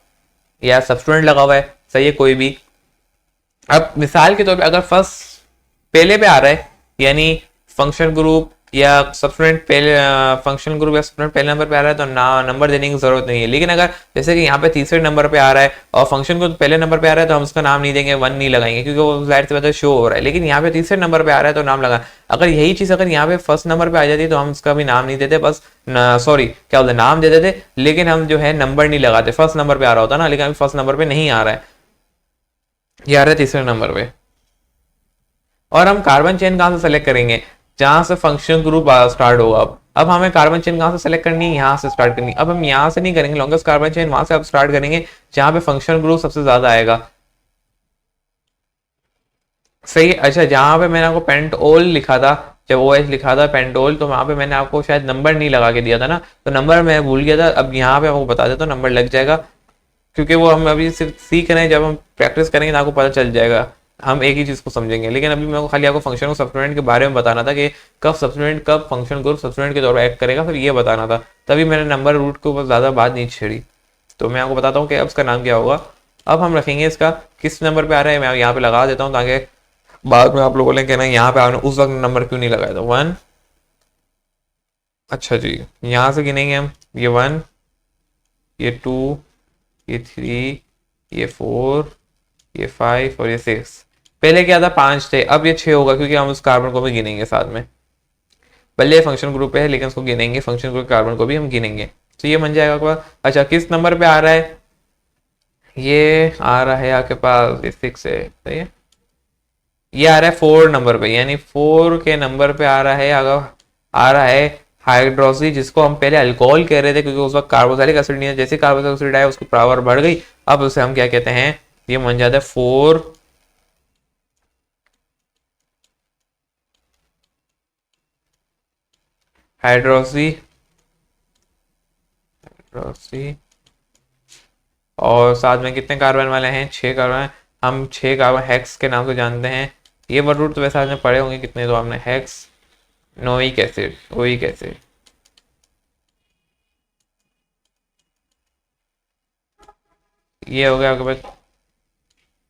या सब्स्टिट्यूएंट लगा हुआ है, सही है, कोई भी। अब मिसाल के तौर पे अगर फर्स्ट पहले पे आ रहा है यानी फंक्शन ग्रुप या सब्स्टिट्यूएंट पहले, फंक्शन ग्रुप या सब्स्टिट्यूएंट पहले नंबर पे आ रहा है तो नंबर देने की जरूरत नहीं है। लेकिन अगर जैसे कि यहाँ पे तीसरे नंबर पे आ रहा है और फंक्शन ग्रुप पहले नंबर पे आ रहा है तो हम उसका नाम नहीं देंगे, 1 नहीं लगाएंगे क्योंकि वो जाहिर सी बात है शो हो रहा है। लेकिन यहाँ पे तीसरे नंबर पे आ रहा है तो नाम लगा। अगर यही चीज अगर यहाँ पे फर्स्ट नंबर पे आ जाती तो हम उसका भी नाम नहीं देते, बस सॉरी क्या बोलते नाम दे देते, लेकिन हम जो है नंबर नहीं लगाते। फर्स्ट नंबर पे आ रहा होता ना, लेकिन अभी फर्स्ट नंबर पे नहीं आ रहा है, ये आ रहा है तीसरे नंबर पे। और हम कार्बन चेन कहां से सेलेक्ट करेंगे? जहां से फंक्शन ग्रुप स्टार्ट होगा। अब हमें कार्बन चेन कहां से सेलेक्ट करनी है? यहाँ से स्टार्ट करनी है। अब हम यहाँ से नहीं करेंगे लॉन्गेस्ट कार्बन चेन, वहां से आप स्टार्ट करेंगे जहां पे फंक्शन ग्रुप सबसे ज्यादा आएगा, सही है। अच्छा, जहां पे मैंने आपको पेंटोल लिखा था, जब OH लिखा था पेंटोल, तो वहां पे मैंने आपको शायद नंबर नहीं लगा के दिया था ना, तो नंबर मैं भूल गया था। अब यहाँ पे आपको बता देता हूँ, नंबर लग जाएगा क्योंकि वो हम अभी सिर्फ सीख रहे हैं, जब हम प्रैक्टिस करेंगे तो आपको पता चल जाएगा, हम एक ही चीज को समझेंगे। लेकिन अभी मेरे को खाली आपको फंक्शन और सब्स्टिट्यूएंट के बारे में बताना था कि कब सब्स्टिट्यूएंट कब फंक्शन ग्रुप सब्स्टिट्यूएंट के तौर पर एक्ट करेगा, फिर ये बताना था। तभी मैंने नंबर रूट के ऊपर ज्यादा बात नहीं छेड़ी। तो मैं आपको बताता हूँ कि अब इसका नाम क्या होगा। अब हम रखेंगे इसका किस नंबर पे आ रहा है, मैं यहाँ पे लगा देता हूँ ताकि बाद में आप लोगों ने कहना यहाँ पे आपने उस वक्त नंबर क्यों नहीं लगाया था। 1, अच्छा जी, यहाँ से गिनेंगे हम, ये 1, ये 2, ये 3, ये 4, ये 5 और ये 6। पहले क्या था? 5 थे, अब ये 6 होगा क्योंकि हम उस कार्बन को भी गिनेंगे साथ में। भले फंक्शन ग्रुप पे है लेकिन उसको गिनेंगे, फंक्शन ग्रुप कार्बन को भी हम गिनेंगे, तो ये बन जाएगा आपका। अच्छा, किस नंबर पे आ रहा है? ये आ रहा है आपके पास, ये 6 है, सही है। ये आ रहा है 4 नंबर पे, यानी 4 के नंबर पे आ रहा है, अगर आ रहा है हाइड्रोक्सी, जिसको हम पहले अल्कोहल कह रहे थे क्योंकि उस वक्त कार्बोक्सिलिक एसिड नहीं है। जैसे कार्बोक्सिलिक एसिड आया उसकी पावर बढ़ गई, अब उसे हम क्या कहते हैं? ये बन जाता है 4 हाइड्रोक्सी, हाइड्रोक्सी। और साथ में कितने कार्बन वाले हैं? 6 कार्बन। हम 6 कार्बन हेक्स के नाम से जानते हैं। ये वर्ड रूट तो वैसे आपने पढ़े होंगे कितने, तो आपने हेक्स नोइक एसिड, ओइक एसिड। ये हो गया आपके पास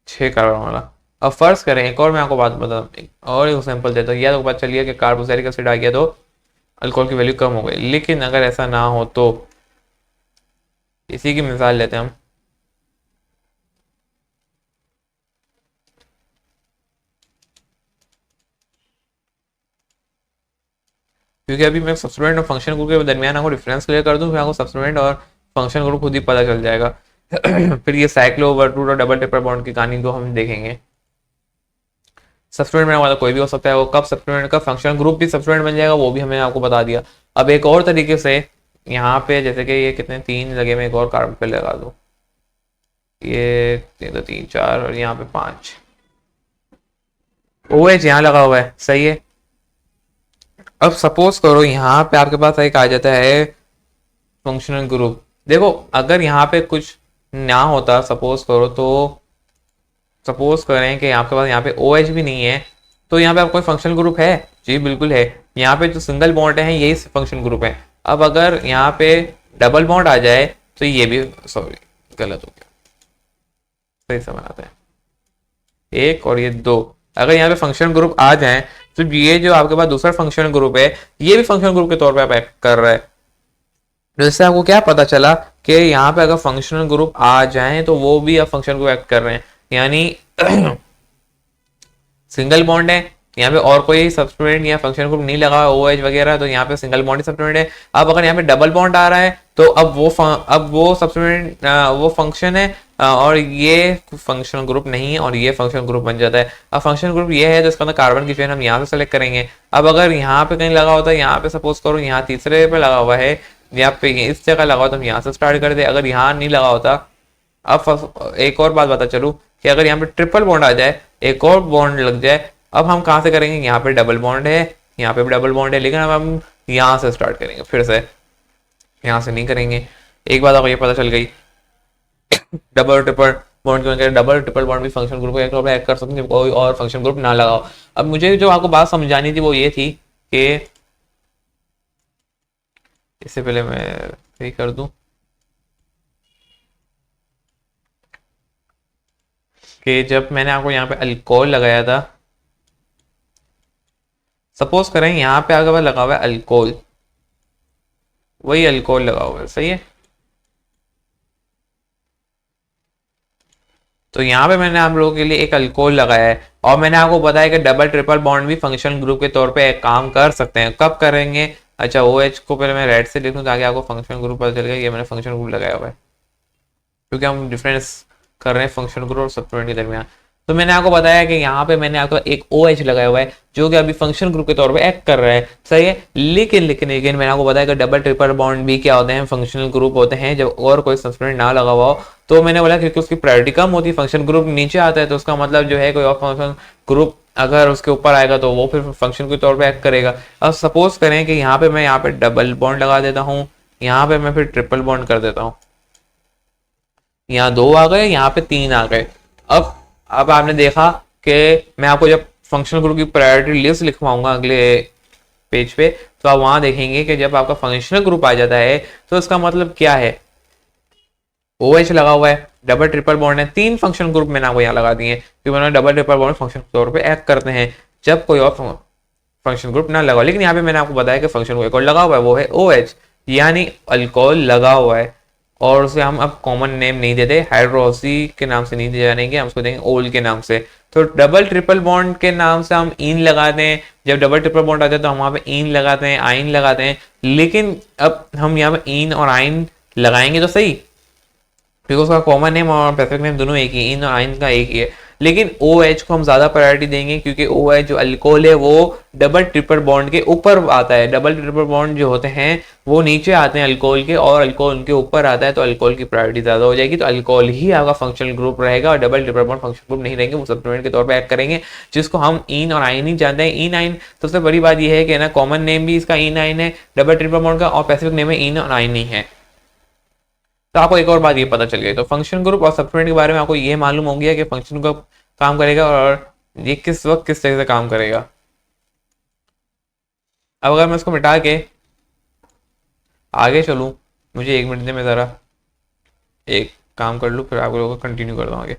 6 कार्बन वाला। अब फर्ज करें एक और मैं आपको बात बता, और एक सैंपल देता हूँ, यह तो पता चल गया कि कार्बोक्सिलिक एसिड आ गया तो अल्कोहल की वैल्यू कम हो गई। लेकिन अगर ऐसा ना हो तो इसी की मिसाल लेते हैं हम। क्योंकि अभी मैं सब्स्टिट्यूएंट और फंक्शन ग्रुप के दरमियान आपको डिफरेंस क्लियर कर दूं, फिर आपको सब्स्टिट्यूएंट और फंक्शन ग्रुप खुद ही पता चल जाएगा। फिर ये साइक्लो वर्टूट और डबल ट्रिपल बॉन्ड की कहानी को हम देखेंगे। सब्स्टिट्यूएंट बनने वाला कोई भी हो सकता है, वो कब सब्स्टिट्यूएंट का फंक्शनल ग्रुप भी सब्स्टिट्यूएंट बन जाएगा वो भी हमने आपको बता दिया। अब एक और तरीके से यहाँ पे जैसे कि ये कितने 3 लगे, मैं एक और कार्बन पे लगा दूँ, ये तो 3 4 और यहाँ पे 5, ओ एच यहाँ लगा हुआ है, सही है। अब सपोज करो यहाँ पे आपके पास एक आ जाता है फंक्शनल ग्रुप। देखो अगर यहाँ पे कुछ ना होता, सपोज करो, तो सपोज करें कि आपके पास यहाँ पे ओ एच भी नहीं है, तो यहाँ पे आपका कोई फंक्शनल ग्रुप है? जी बिल्कुल है। यहाँ पे जो सिंगल बॉन्ड है यही फंक्शनल ग्रुप है। अब अगर यहाँ पे डबल बॉन्ड आ जाए तो ये भी, सॉरी गलत हो गया, सही से बनाते हैं, एक और ये दो, अगर यहाँ पे फंक्शन ग्रुप आ जाए तो ये जो आपके पास दूसरा फंक्शन ग्रुप है ये भी फंक्शन ग्रुप के तौर पे आप एक्ट कर रहा है। तो इससे आपको क्या पता चला कि यहाँ पे अगर फंक्शनल ग्रुप आ जाए तो वो भी अब फंक्शन ग्रुप एक्ट कर रहे हैं, यानी सिंगल बॉन्ड है यहाँ पे और कोई सब्स्टिट्यूएंट या फंक्शन ग्रुप नहीं लगा ओ एच वगैरह, तो यहाँ पे सिंगल बॉन्ड ही सब्स्टिट्यूएंट है। अब अगर यहाँ पे डबल बॉन्ड आ रहा है तो अब वो सब्स्टिट्यूएंट वो फंक्शन है और ये फंक्शनल ग्रुप नहीं है और ये फंक्शनल ग्रुप बन जाता है। अब फंक्शनल ग्रुप ये है जिसके अंदर कार्बन की चेन हम यहाँ से सेलेक्ट करेंगे। अब अगर यहाँ पे कहीं लगा होता है, यहाँ पे सपोज करो यहाँ तीसरे पे लगा हुआ है, यहाँ पे इस जगह लगा होता, हम यहाँ से स्टार्ट कर दे। अगर यहाँ नहीं लगा होता, अब एक और बात बता चलूं कि अगर यहाँ पे ट्रिपल बॉन्ड आ जाए, एक और बॉन्ड लग जाए, अब हम कहाँ से करेंगे? यहाँ पे डबल बॉन्ड है, यहाँ पे भी डबल बॉन्ड है, लेकिन अब हम यहाँ से स्टार्ट करेंगे, फिर से यहाँ से नहीं करेंगे। एक बात आपको ये पता चल गई, डबल ट्रिपल बॉन्ड क्यों, डबल ट्रिपल बॉन्ड भी फंक्शन ग्रुप को ऐड कर सकते हैं, कोई और फंक्शन ग्रुप ना लगाओ। अब मुझे जो आपको बात समझानी थी वो ये थी कि इससे पहले मैं यही कर दूं कि जब मैंने आपको यहाँ पे अल्कोहल लगाया था, सपोज करें यहाँ पे आपके पास लगा हुआ है अल्कोहल, वही अल्कोहल लगा हुआ है, सही है। तो यहाँ पे मैंने आप लोगों के लिए एक अल्कोहल लगाया है और मैंने आपको बताया कि डबल ट्रिपल बॉन्ड भी फंक्शनल ग्रुप के तौर पे एक काम कर सकते हैं। कब करेंगे? अच्छा, ओ एच को पहले मैं रेड से लिखूँ ताकि आपको फंक्शनल ग्रुप पता चल गया। ये मैंने फंक्शनल ग्रुप लगाया हुआ है क्योंकि हम डिफरेंस कर रहे हैं फंक्शन ग्रुप और सब्स्टिट्यूएंट के दरमियान। तो मैंने आपको बताया कि यहाँ पे मैंने आपको एक ओ एच लगाया हुआ है जो कि अभी फंक्शन ग्रुप के तौर पे एक्ट कर रहा है, सही है। लेकिन मैंने आपको बताया कि डबल ट्रिपल बॉन्ड भी क्या होते हैं? फंक्शनल ग्रुप होते हैं जब और कोई सब्स्टिट्यूएंट ना लगा हुआ हो। तो मैंने बोला क्योंकि उसकी प्रायोरिटी कम होती है, फंक्शन ग्रुप नीचे आता है, तो उसका मतलब जो है कोई और फंक्शन ग्रुप अगर उसके ऊपर आएगा तो वो फिर फंक्शन के तौर पे एक्ट करेगा। अब सपोज करें कि यहाँ पे मैं यहाँ पे डबल बॉन्ड लगा देता हूँ, यहाँ पे मैं फिर ट्रिपल बॉन्ड कर देता हूँ, यहाँ 2 आ गए, यहाँ पे 3 आ गए। अब आपने देखा कि मैं आपको जब फंक्शनल ग्रुप की प्रायोरिटी लिस्ट लिखवाऊंगा अगले पेज पे, तो आप वहां देखेंगे कि जब आपका फंक्शनल ग्रुप आ जाता है तो इसका मतलब क्या है? ओ एच लगा हुआ है, डबल ट्रिपल बॉन्ड है, 3 फंक्शनल ग्रुप मैंने आपको यहाँ लगा दिए क्योंकि मैंने डबल ट्रिपल बॉन्ड फंक्शन के तौर पे एक्ट करते हैं जब कोई और फंक्शन ग्रुप ना लगा। लेकिन यहाँ पे मैंने आपको बताया कि फंक्शन ग्रुप एक और लगा हुआ है, वो है ओ एच, यानी अल्कोहल लगा हुआ है और उसे हम अब कॉमन नेम नहीं देते, हाइड्रोक्सी के नाम से नहीं दिए जानेंगे, हम उसको देंगे ओल के नाम से। तो डबल ट्रिपल बॉन्ड के नाम से हम इन लगाते हैं, जब डबल ट्रिपल बॉन्ड आता है तो हम वहाँ पे इन लगाते हैं, आइन लगाते हैं। लेकिन अब हम यहाँ पे इन और आइन लगाएंगे तो सही, क्योंकि उसका कॉमन नेम और स्पेसिफिक नेम दोनों एक ही, इन और आइन का एक ही है। लेकिन ओ एच को हम ज्यादा प्रायोरिटी देंगे क्योंकि ओ एच जो अल्कोहल है वो डबल ट्रिपल बॉन्ड के ऊपर आता है। डबल ट्रिपल बॉन्ड जो होते हैं वो नीचे आते हैं अल्कोहल के, और अल्कोहल उनके ऊपर आता है, तो अल्कोहल की प्रायोरिटी ज्यादा हो जाएगी। तो अल्कोहल ही आपका फंक्शनल ग्रुप रहेगा और double triple bond functional group नहीं रहेंगे, वो सब्स्टिट्यूएंट के तौर पर एक्ट करेंगे, जिसको हम इन और आइन ही जानते हैं। इन आइन सबसे बड़ी बात यह है कि ना कॉमन नेम भी इसका इन आइन है डबल ट्रिपल बॉन्ड का, और स्पेसिफिक नेम है इन और आइन ही है। तो आपको एक और बात ये पता चल गई, तो फंक्शन ग्रुप और सब्स्टिट्यूएंट के बारे में आपको ये मालूम हो गया कि फंक्शन ग्रुप काम करेगा और ये किस वक्त किस तरह से काम करेगा। अब अगर मैं इसको मिटा के आगे चलूं, मुझे 1 मिनट दे, मैं ज़रा एक काम कर लूँ, फिर आप लोगों को कंटिन्यू कर दूँ आगे।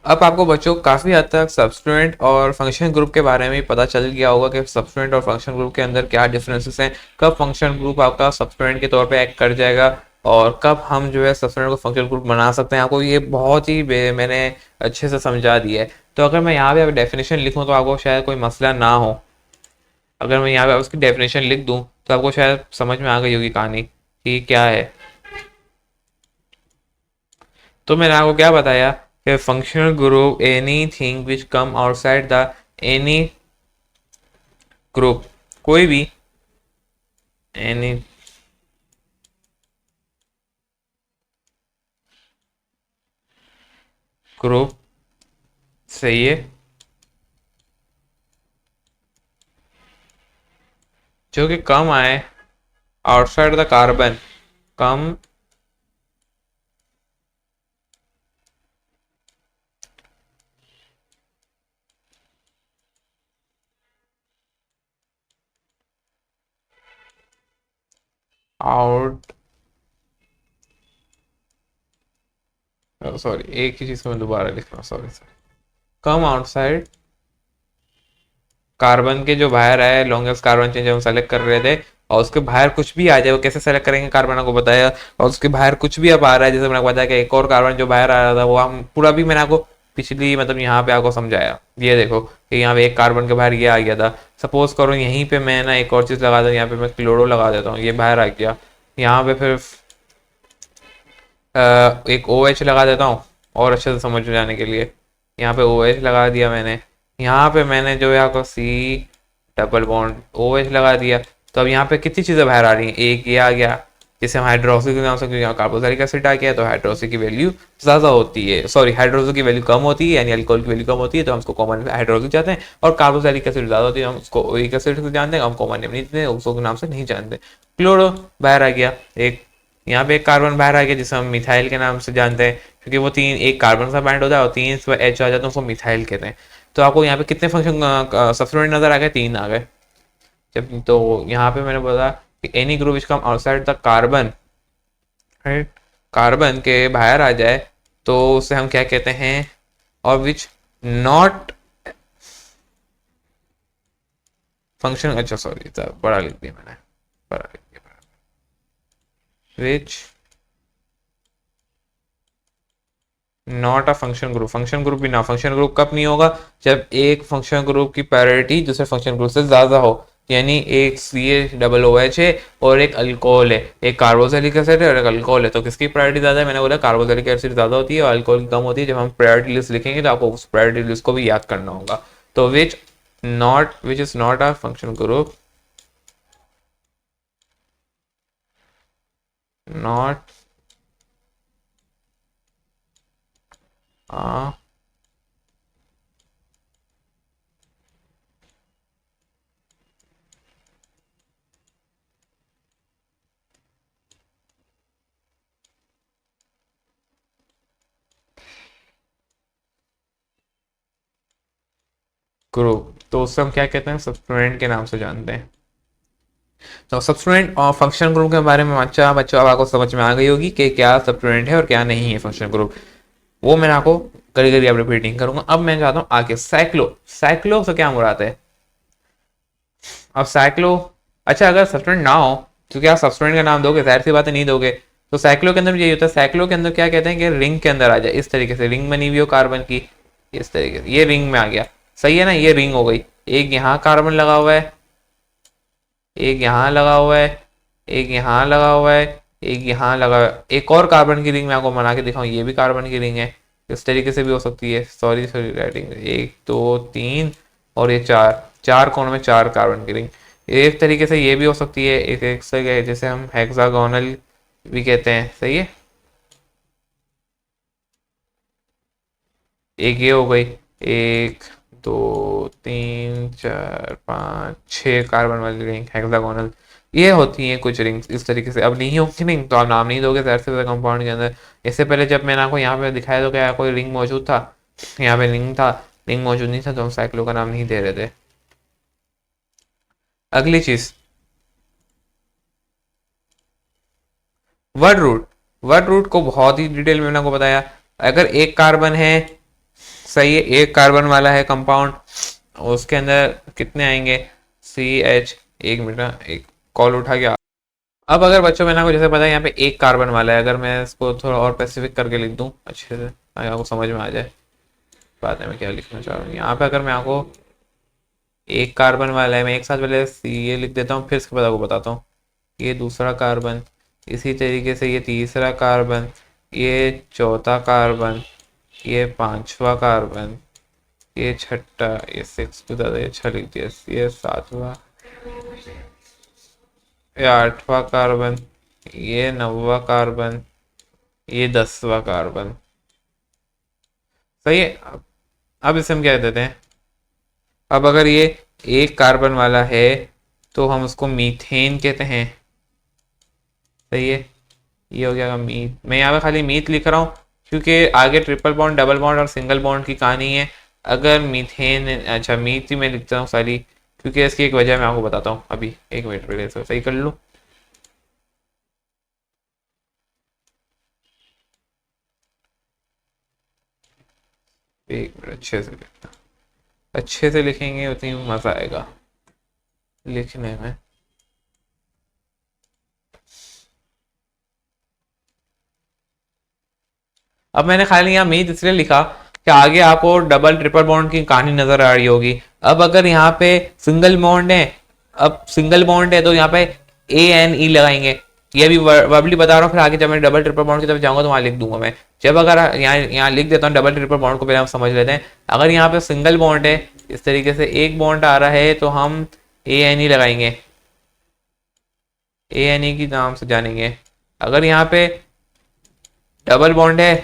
अब आपको बच्चों काफ़ी हद तक सब्स्टिट्यूएंट और फंक्शन ग्रुप के बारे में पता चल गया होगा कि सब्स्टिट्यूएंट और फंक्शन ग्रुप के अंदर क्या डिफरेंसेस हैं, कब फंक्शन ग्रुप आपका सब्स्टिट्यूएंट के तौर पे एक्ट कर जाएगा और कब हम जो है सब्स्टिट्यूएंट को फंक्शन ग्रुप बना सकते हैं। आपको ये बहुत ही मैंने अच्छे से समझा दिया है। तो अगर मैं यहाँ पे डेफिनेशन लिखूँ तो आपको शायद कोई मसला ना हो। अगर मैं यहाँ पे उसकी डेफिनेशन लिख दूँ तो आपको शायद समझ में आ गई होगी कहानी कि क्या है। तो मैंने आपको क्या बताया A functional group anything which come outside the any group, कोई भी any ग्रुप, सही है, जो कि कम आए outside the carbon, come out, sorry एक ही चीज को मैं दोबारा लिख रहा हूँ, sorry sir, come outside carbon के जो बाहर आए, लॉन्गेस्ट कार्बन चेंज हम सेलेक्ट कर रहे थे, और उसके बाहर कुछ भी आ जाए, वो कैसे सेलेक्ट करेंगे कार्बन को बताया, और उसके बाहर कुछ भी अब आ रहा है, जैसे मैंने आपको बताया कि एक और कार्बन जो बाहर आ रहा था वो हम पूरा भी मैंने आपको पिछली मतलब यहाँ पे आपको समझाया, ये देखो कि यहाँ पे एक कार्बन के बाहर ये आ गया था, सपोज करो यहीं पे मैं ना एक और चीज़ लगा दूँ, यहाँ पे मैं क्लोरो लगा देता हूँ, ये बाहर आ गया, यहाँ पे फिर एक ओ OH लगा देता हूँ और अच्छे से समझ में जाने के लिए, यहाँ पे ओ OH लगा दिया मैंने, यहाँ पे मैंने जो है आपको C double bond O OH लगा दिया, तो अब यहाँ पे कितनी चीज़ें बाहर आ रही हैं, एक ये आ गया जिसे हम हाइड्रोक्सी के नाम से, क्योंकि यहाँ कार्बोक्सिलिक एसिड आ गया तो हाइड्रोक्सी की वैल्यू ज़्यादा होती है, सॉरी हाइड्रोक्सी की वैल्यू कम होती है, यानी अल्कोहल की वैल्यू कम होती है, तो हम उसको कॉमन हाइड्रोक्सी चाहते हैं, और कार्बोक्सिलिक एसिड ज़्यादा होती है, हम उसको ओइक एसिड से जानते हैं, हम कॉमन नेम नहीं देते, उसको नाम से नहीं जानते। क्लोरो बाहर आ गया, एक यहाँ पे एक कार्बन बाहर आ गया जिसे हम मिथाइल के नाम से जानते हैं, क्योंकि वो तीन एक कार्बन सा बैंड होता है और तीन एच आ जाते हैं, उसको मिथाइल कहते हैं। तो आपको यहाँ पे कितने फंक्शन सब्स्टिट्यूएंट नजर आ गए, तीन आ गए। जब तो यहाँ पे मैंने बोला कि any group which come outside the carbon, right, carbon के बाहर आ जाए तो उसे हम क्या कहते हैं, और विच नॉट फंक्शन, अच्छा सॉरी बड़ा लिख दिया मैंने, बड़ा लिख दिया, which not a function group, function group भी ना, फंक्शन ग्रुप कब नहीं होगा, जब एक फंक्शन ग्रुप की पैरिटी दूसरे फंक्शन ग्रुप से ज्यादा हो, यानी एक सी ए डबल ओ एच है और एक अल्कोहल है, एक कार्बोक्सिलिक एसिड है और एक अल्कोहल है, तो किसकी प्रायोरिटी ज्यादा है, मैंने बोला कार्बोक्सिलिक एसिड ज्यादा होती है और अल्कोहल की कम होती है। जब हम प्रायोरिटी लिस्ट लिखेंगे तो आपको उस प्रायोरिटी लिस्ट को भी याद करना होगा। तो which is not a function group, not a group, तो उससे हम क्या कहते हैं, सब्स्टिट्यूएंट के नाम से जानते हैं। तो सब्स्टिट्यूएंट और फंक्शन ग्रुप के बारे में अच्छा बच्चों अब आपको समझ में आ गई होगी कि क्या सब्स्टिट्यूएंट है और क्या नहीं है फंक्शन ग्रुप, वो मैं आपको करी करी अब रिपीट नहीं करूंगा। अब मैं चाहता हूँ आगे साइक्लो, साइक्लो से क्या मुराद है, अब साइक्लो, अच्छा अगर सब्स्टिट्यूएंट ना हो तो क्या सब्स्टिट्यूएंट का नाम दोगे, जाहिर सी बात है नहीं दोगे। तो साइक्लो के अंदर भी यही होता है, साइक्लो के अंदर क्या कहते हैं कि रिंग के अंदर आ जाए, इस तरीके से रिंग बनी हुई हो कार्बन की, इस तरीके से ये रिंग में आ गया, सही है ना, ये रिंग हो गई, एक यहाँ कार्बन लगा हुआ है, एक यहाँ लगा हुआ है, एक यहाँ लगा हुआ है, एक यहाँ लगा हुआ है, एक और कार्बन की रिंग मैं आपको बना के दिखाऊं, ये भी कार्बन की रिंग है, इस तरीके से भी हो सकती है, सॉरी सॉरी राइटिंग, एक दो तीन और ये चार, चार कोण में चार कार्बन की रिंग, एक तरीके से ये भी हो सकती है, एक एक से जैसे हम हेक्सागोनल भी कहते हैं, सही है, एक ये हो गई, एक दो तीन चार पाँच छः कार्बन वाली रिंग हेक्सागोनल, ये होती हैं कुछ रिंग्स इस तरीके से। अब नहीं होगी रिंग तो आप नाम नहीं दोगे जहर से कंपाउंड के अंदर। इससे पहले जब मैंने आपको यहाँ पे दिखाया तो क्या कोई रिंग मौजूद था, यहाँ पे रिंग था, रिंग मौजूद नहीं था तो हम साइक्लो का नाम नहीं दे रहे थे। अगली चीज वर्ड रूट, वर्ड रूट को बहुत ही डिटेल में मैंने आपको बताया, अगर एक कार्बन है, सही है, एक कार्बन वाला है कंपाउंड, उसके अंदर कितने आएंगे, सी एच, एक मिनट एक कॉल उठा गया। अब अगर बच्चों मैंने आपको जैसे बताया यहाँ पे एक कार्बन वाला है, अगर मैं इसको थोड़ा और स्पेसिफिक करके लिख दूँ अच्छे से ताकि आपको समझ में आ जाए बात है मैं क्या लिखना चाह रहा हूँ। यहाँ पे अगर मैं आपको एक कार्बन वाला है, मैं एक साथ पहले सी ये लिख देता हूँ फिर इसके बाद आपको बताता हूँ, ये दूसरा कार्बन, इसी तरीके से ये तीसरा कार्बन, ये चौथा कार्बन, ये पांचवा कार्बन, ये छठा, ये सिक्स को ज्यादा अच्छा लिख दिया, ये सातवां, ये आठवां कार्बन, ये नौवां कार्बन, ये 10वां कार्बन। सही है। अब इसे हम क्या देते हैं, अब अगर ये एक कार्बन वाला है तो हम उसको मीथेन कहते हैं। सही है, ये हो गया मीथ। मैं यहाँ पे खाली मीथ लिख रहा हूँ क्योंकि आगे ट्रिपल बॉन्ड, डबल बॉन्ड और सिंगल बॉन्ड की कहानी है। अगर मीथेन, अच्छा मीथ ही मैं लिखता हूँ सारी, क्योंकि इसकी एक वजह मैं आपको बताता हूँ अभी। एक मिनट पहले इसको सही कर लूँ। एक मिनट, अच्छे से लिखना, अच्छे से लिखेंगे उतनी मजा आएगा लिखने में। अब मैंने खाली यहाँ मीथ इसलिए लिखा कि आगे आपको डबल ट्रिपल बॉन्ड की कहानी नजर आ रही होगी। अब अगर यहाँ पे सिंगल बॉन्ड है, अब सिंगल बॉन्ड है तो यहाँ पे ANE लगाएंगे। ये भी वर्बली बता रहा हूँ, फिर आगे जब मैं डबल ट्रिपल बॉन्ड की तरफ जाऊंगा तो वहां लिख दूंगा मैं। जब अगर यहाँ यहाँ लिख देता हूँ डबल ट्रिपल बॉन्ड को, पहले हम समझ लेते हैं। अगर यहाँ पे सिंगल बॉन्ड है, इस तरीके से एक बॉन्ड आ रहा है तो हम ANE लगाएंगे, ANE की नाम से जानेंगे। अगर यहाँ पे डबल बॉन्ड है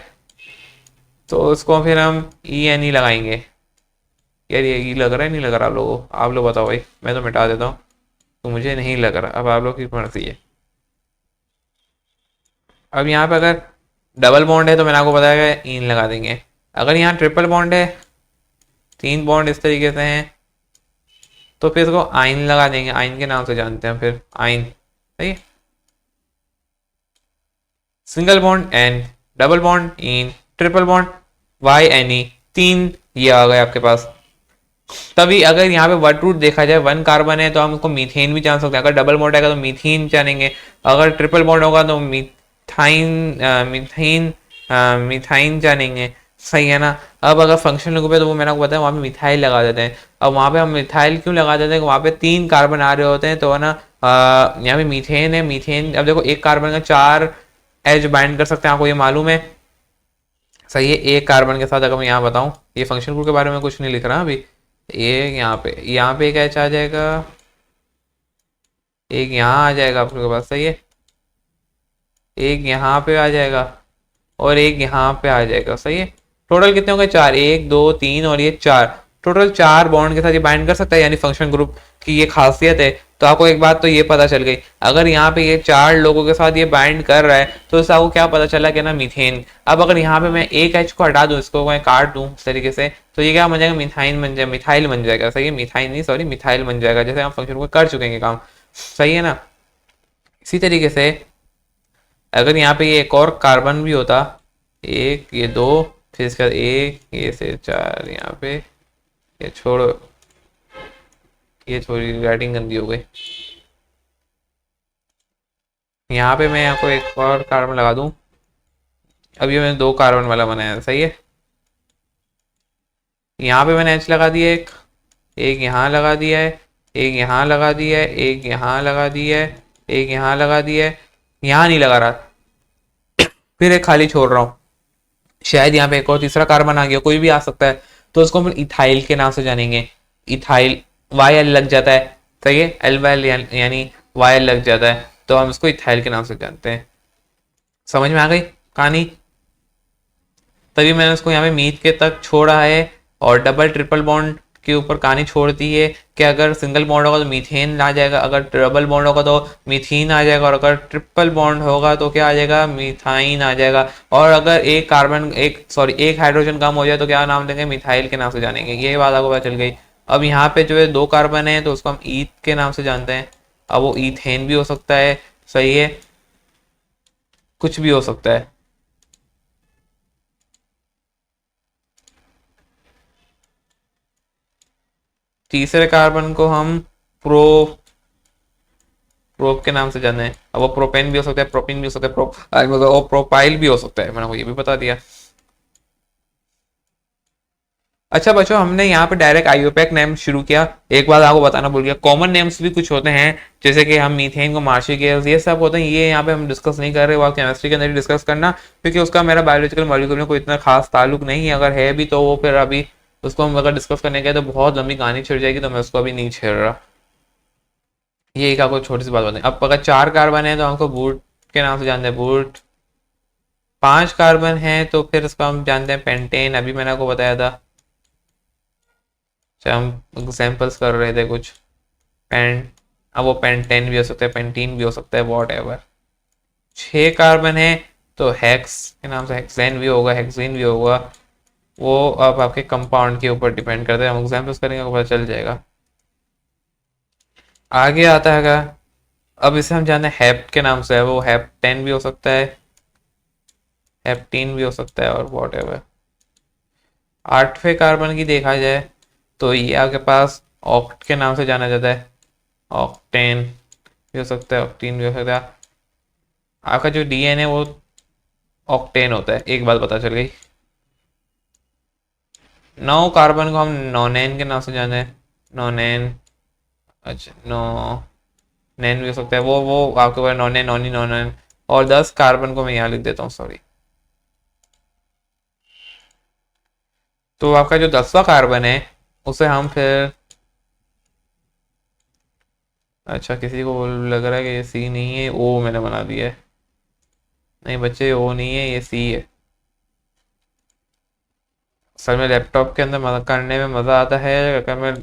तो उसको फिर हम ENE लगाएंगे। यार ये ई लग रहा है नहीं लग रहा आप लोगों, आप लोग बताओ भाई, मैं तो मिटा देता हूँ। तो मुझे नहीं लग रहा, अब आप लोग की मर्जी है। अब यहाँ पे अगर डबल बॉन्ड है तो मैंने आपको बताया इन लगा देंगे। अगर यहाँ ट्रिपल बॉन्ड है, तीन बॉन्ड इस तरीके से हैं, तो फिर इसको आइन लगा देंगे, आइन के नाम से जानते हैं फिर, आइन। सही है। Single bond ane, double bond ene, triple bond YNE, तीन ये आ गए आपके पास। तभी अगर यहाँ पे वर्ड रूट देखा जाए, वन कार्बन है तो हम उसको मीथेन भी जान सकते हैं। अगर डबल बॉन्ड आएगा तो मीथीन जानेंगे, अगर ट्रिपल बॉन्ड होगा तो मिथाइन मिथाइन जानेंगे। सही है ना। अब अगर फंक्शन लिखो पे तो वो मैंने आपको बताया वहाँ पे मिथाइल लगा देते हैं। अब वहाँ पे हम मिथाइल क्यों लगा देते हैं, वहाँ पे तीन कार्बन आ रहे होते हैं तो है ना। यहाँ पे मीथेन है, मीथेन अब देखो एक कार्बन का 4 एच बाइंड कर सकते हैं, आपको ये मालूम है। सही है। एक कार्बन के साथ अगर मैं यहाँ बताऊँ, ये फंक्शन ग्रुप के बारे में कुछ नहीं लिख रहा अभी। एक यहाँ पे एक एच आ जाएगा, एक यहाँ आ जाएगा आपके पास। सही है। एक यहाँ पे आ जाएगा और एक यहाँ पे आ जाएगा। सही है। टोटल कितने होंगे, 4, 1 2 3 और ये 4, टोटल 4 बॉन्ड के साथ ये बाइंड कर सकता है, यानी फंक्शन ग्रुप की ये खासियत है। तो आपको एक बात तो ये पता चल गई, अगर यहाँ पे ये 4 लोगों के साथ ये बाइंड कर रहा है तो इससे आपको क्या पता चला कि ना, मीथेन। अब अगर यहाँ पे मैं एक एच को हटा दूं, इसको मैं काट दूं इस तरीके से, तो ये क्या बन जाएगा, मिथाइन बन जाएगा, मिथाइल बन जाएगा। सही है। मिथाइन नहीं, सॉरी, मिथाइल बन जाएगा, जैसे हम फंक्शन को कर चुके हैं काम। सही है ना। इसी तरीके से अगर यहाँ पे ये एक और कार्बन भी होता, एक, ये दो, फिर इसके बाद एक, ये से 4 यहाँ पे, ये छोड़ो, ये थोड़ी राइटिंग गंदी हो गई। यहाँ पे मैं आपको एक और कार्बन लगा दूं। अब ये मैंने 2 कार्बन वाला बनाया है। सही है। यहाँ पे मैंने H लगा दिया, एक यहाँ लगा दिया है, एक यहाँ लगा दिया है, एक यहाँ लगा दिया है, एक यहाँ लगा दिया है, यहाँ नहीं लगा रहा, फिर एक खाली छोड़ रहा हूँ। शायद यहाँ पे एक और तीसरा कार्बन आ गया, कोई भी आ सकता है, तो उसको हम इथाइल के नाम से जानेंगे। इथाइल, YL लग जाता है। सही है। LYL यानी YL लग जाता है, तो हम इसको इथाइल के नाम से जानते हैं। समझ में आ गई कहानी। तभी मैंने उसको यहाँ पे मीथ के तक छोड़ा है, और डबल ट्रिपल बॉन्ड के ऊपर कहानी छोड़ दी है कि अगर सिंगल बॉन्ड होगा तो मीथेन आ जाएगा, अगर डबल बॉन्ड होगा तो मीथीन आ जाएगा, और अगर ट्रिपल बॉन्ड होगा तो क्या आ जाएगा, मीथाइन आ जाएगा। और अगर एक कार्बन, एक हाइड्रोजन कम हो जाए तो क्या नाम देंगे, मिथाइल के नाम से जानेंगे। ये बात आपको पता चल गई। अब यहाँ पे जो है 2 कार्बन है तो उसको हम ईथ के नाम से जानते हैं। अब वो ईथेन भी हो सकता है। सही है। कुछ भी हो सकता है। तीसरे कार्बन को हम प्रो प्रोप के नाम से जाने हैं। अब वो प्रोपेन भी हो सकता है, प्रोपिन भी हो सकता है, प्रोपाइल भी हो सकता है, मैंने को ये भी बता दिया। अच्छा बच्चों, हमने यहाँ पे डायरेक्ट आईयूपैक नेम शुरू किया। एक बात आपको बताना भूल गया, कॉमन नेम्स भी कुछ होते हैं, जैसे कि हम मीथेन को मार्शी गैस, ये सब होते हैं, ये यहाँ पे हम डिस्कस नहीं कर रहे, वो आप केमिस्ट्री के अंदर ही डिस्कस करना, क्योंकि उसका मेरा बायोलॉजिकल मॉलिक्यूल में कोई इतना खास ताल्लुक नहीं है। अगर है भी तो वो फिर अभी उसको हम अगर डिस्कस करने गए तो बहुत लंबी कहानी छिड़ जाएगी, तो मैं उसको अभी नहीं छेड़ रहा। ये एक आपको छोटी सी बात बताएं। अब अगर 4 कार्बन है तो हमको बूट के नाम से जानते हैं, बूट। 5 कार्बन है तो फिर इसको हम जानते हैं पेंटेन, अभी मैंने आपको बताया था। अच्छा, हम एग्जाम्पल्स कर रहे थे कुछ। पेन, अब वो पेंटेन भी हो सकता है, पेंटीन भी हो सकता है, वॉट एवर। 6 कार्बन है तो हेक्स के नाम से हेक्सेन भी होगा, हेक्सीन भी होगा। वो अब आपके कंपाउंड के ऊपर डिपेंड करता है, हम एग्जाम्पल्स करेंगे तो पता चल जाएगा। आगे आता है क्या, अब इसे हम जानते हैं हेप्ट के नाम से है, वो हेप्टेन भी हो सकता है, हेप्टीन भी हो सकता है, और वॉट एवर। 8वें कार्बन की देखा जाए तो ये आपके पास ऑक्ट के नाम से जाना जाता है, ऑक्टेन भी हो सकता है, ऑक्टीन भी हो सकता है। आपका जो डीएनए वो ऑक्टेन होता है, एक बात पता चल गई। 9 कार्बन को हम नोनेन के नाम से जाने हैं, नोनेन। अच्छा, नो नैन भी हो सकता है, वो आपके पास नोनेन, नोनी, नोनेन। और 10 कार्बन को मैं यहाँ लिख देता हूँ, सॉरी। तो आपका जो 10वां कार्बन है उसे हम फिर, अच्छा किसी को लग रहा है कि ये सी नहीं है, ओ मैंने बना दिया है। नहीं बच्चे, ओ नहीं है, ये सी है। असल में लैपटॉप के अंदर मजा करने में मज़ा आता है, अगर मैं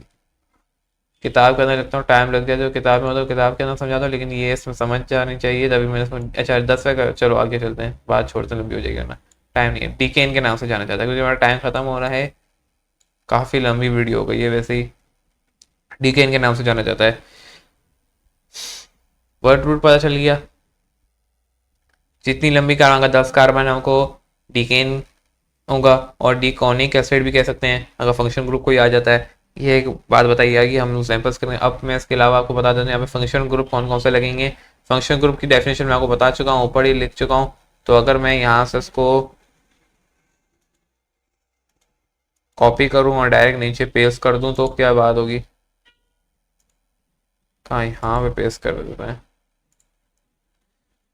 किताब के अंदर लिखता हूँ टाइम लग जाता है, तो किताब में मतलब किताब के अंदर समझाता हूँ, लेकिन ये इसमें समझ जानी चाहिए, तभी मैंने इसमें। अच्छा 10वें का, चलो आगे चलते हैं, बात छोड़ते हैं, लंबी हो जाएगी ना। टाइम नहीं है, डीकेन के नाम से जाना चाहता है, क्योंकि हमारा टाइम खत्म हो रहा है। काफ़ी लंबी वीडियो हो गई है वैसे ही। डीकेन के नाम से जाना जाता है। वर्ड रूट पता चल गया। जितनी लंबी कार्बन का 10 कार्बन हमको डीकेन होगा, और डीकॉनिक एसिड भी कह सकते हैं अगर फंक्शन ग्रुप कोई आ जाता है। ये एक बात बताइए कि हम सैंपल्स करेंगे। अब मैं इसके अलावा आपको बता दें यहाँ पे फंक्शन ग्रुप कौन कौन से लगेंगे। फंक्शन ग्रुप की डेफिनेशन मैं आपको बता चुका हूँ, ऊपर ही लिख चुका हूँ। तो अगर मैं यहाँ से इसको कॉपी करूँ और डायरेक्ट नीचे पेस्ट कर दूँ तो क्या बात होगी। कहाँ, यहाँ पे पेस्ट कर देते हैं,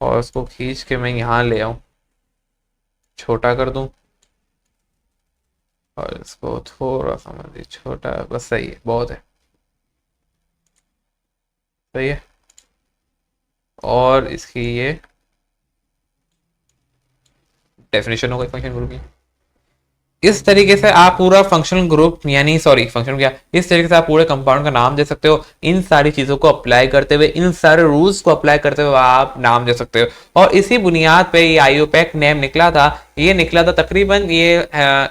और उसको खींच के मैं यहाँ ले आऊँ, छोटा कर दूँ, और इसको थोड़ा सा मैं छोटा, बस सही है, बहुत है, सही है। और इसकी ये डेफिनेशन हो गई फंक्शन ग्रुप की। इस तरीके से आप पूरा फंक्शनल ग्रुप, यानी सॉरी फंक्शन क्या, इस तरीके से आप पूरे कंपाउंड का नाम दे सकते हो। इन सारी चीजों को अप्लाई करते हुए, इन सारे रूल्स को अप्लाई करते हुए आप नाम दे सकते हो, और इसी बुनियाद पे ये आईयूपैक नेम निकला था। ये निकला था तकरीबन, ये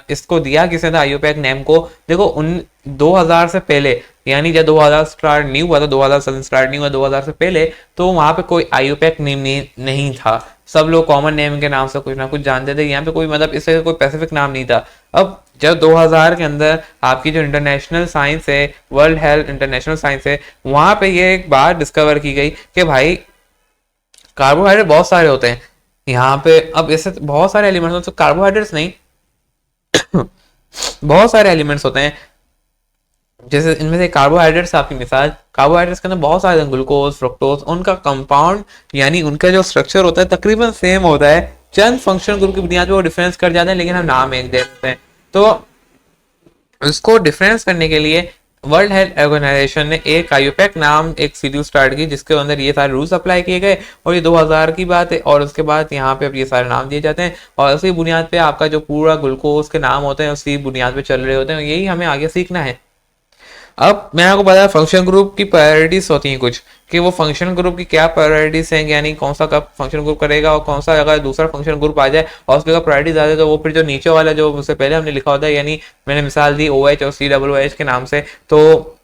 इसको दिया किसने था आईयूपैक नेम को, देखो उन 2000 से पहले, यानी जब 2000 स्टार्ट नहीं हुआ था, 2007 स्टार्ट नहीं हुआ, 2000 से पहले तो वहां पे कोई आईयूपैक नेम नहीं था। सब लोग कॉमन नेम के नाम से कुछ ना कुछ जानते थे, यहाँ पे कोई मतलब इससे कोई स्पेसिफिक नाम नहीं था। अब जब 2000 के अंदर आपकी जो इंटरनेशनल साइंस है, वर्ल्ड हेल्थ इंटरनेशनल साइंस है, वहां पे ये एक बात डिस्कवर की गई कि भाई कार्बोहाइड्रेट बहुत सारे होते हैं यहाँ पे। अब ऐसे बहुत सारे एलिमेंट्स होते हैं, कार्बोहाइड्रेट्स नहीं बहुत सारे एलिमेंट्स होते हैं, जैसे इनमें से कार्बोहाइड्रेट्स, आपकी मिसाल कार्बोहाइड्रेट्स के अंदर बहुत सारे ग्लूकोज, फ्रुक्टोज, उनका कंपाउंड यानी उनका जो स्ट्रक्चर होता है तकरीबन सेम होता है। चंद फंक्शनल ग्रुप की बुनियाद पर वो डिफरेंस कर जाते हैं, लेकिन हम नाम एक दे देते हैं। तो इसको डिफरेंस करने के लिए वर्ल्ड हेल्थ ऑर्गेनाइजेशन ने एक आईयूपैक नाम एक सीरीज स्टार्ट की, जिसके अंदर ये सारे रूल्स अप्लाई किए गए, और ये 2000 की बात है। और उसके बाद यहाँ पे अब ये सारे नाम दिए जाते हैं, और उसी बुनियाद पे आपका जो पूरा ग्लूकोज के नाम होते हैं उसी बुनियाद पे चल रहे होते हैं। यही हमें आगे सीखना है। अब मैं आपको बताया फंक्शन ग्रुप की प्रायोरिटीज होती हैं कुछ, कि वो फंक्शन ग्रुप की क्या प्रायोरिटीज हैं, यानी कौन सा कब फंक्शन ग्रुप करेगा, और कौन सा अगर दूसरा फंक्शन ग्रुप आ जाए और उसके अगर प्रायोरिटीज आ जाए तो वो फिर जो नीचे वाला जो उससे पहले हमने लिखा होता है, यानी मैंने मिसाल दी OH और COOH के नाम से, तो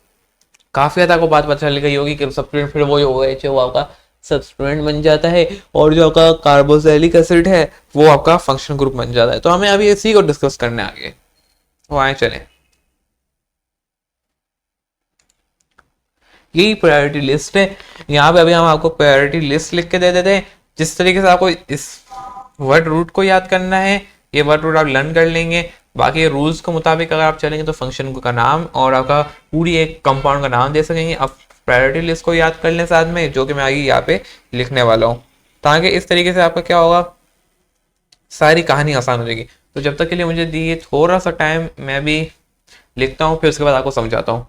काफी हद आपको बात पता चल गई होगी कि सब्सटीट्यूएंट फिर वो जो OH है वो आपका सब्सटीट्यूएंट बन जाता है, और जो आपका कार्बोक्सिलिक एसिड है वो आपका फंक्शन ग्रुप बन जाता है। तो हमें अभी इसी को डिस्कस करने आगे, वो आए चले। यही प्रायोरिटी लिस्ट है। यहाँ पे अभी हम आपको प्रायोरिटी लिस्ट लिख के दे देते हैं। जिस तरीके से आपको इस वर्ड रूट को याद करना है, ये वर्ड रूट आप लर्न कर लेंगे, बाकी रूल्स के मुताबिक अगर आप चलेंगे तो फंक्शन का नाम और आपका पूरी एक कंपाउंड का नाम दे सकेंगे। अब प्रायोरिटी लिस्ट को याद कर लें साथ में, जो कि मैं आगे यहाँ पे लिखने वाला हूँ, ताकि इस तरीके से आपका क्या होगा, सारी कहानी आसान हो जाएगी। तो जब तक के लिए मुझे दिए थोड़ा सा टाइम, मैं भी लिखता हूँ, फिर उसके बाद आपको समझाता हूँ।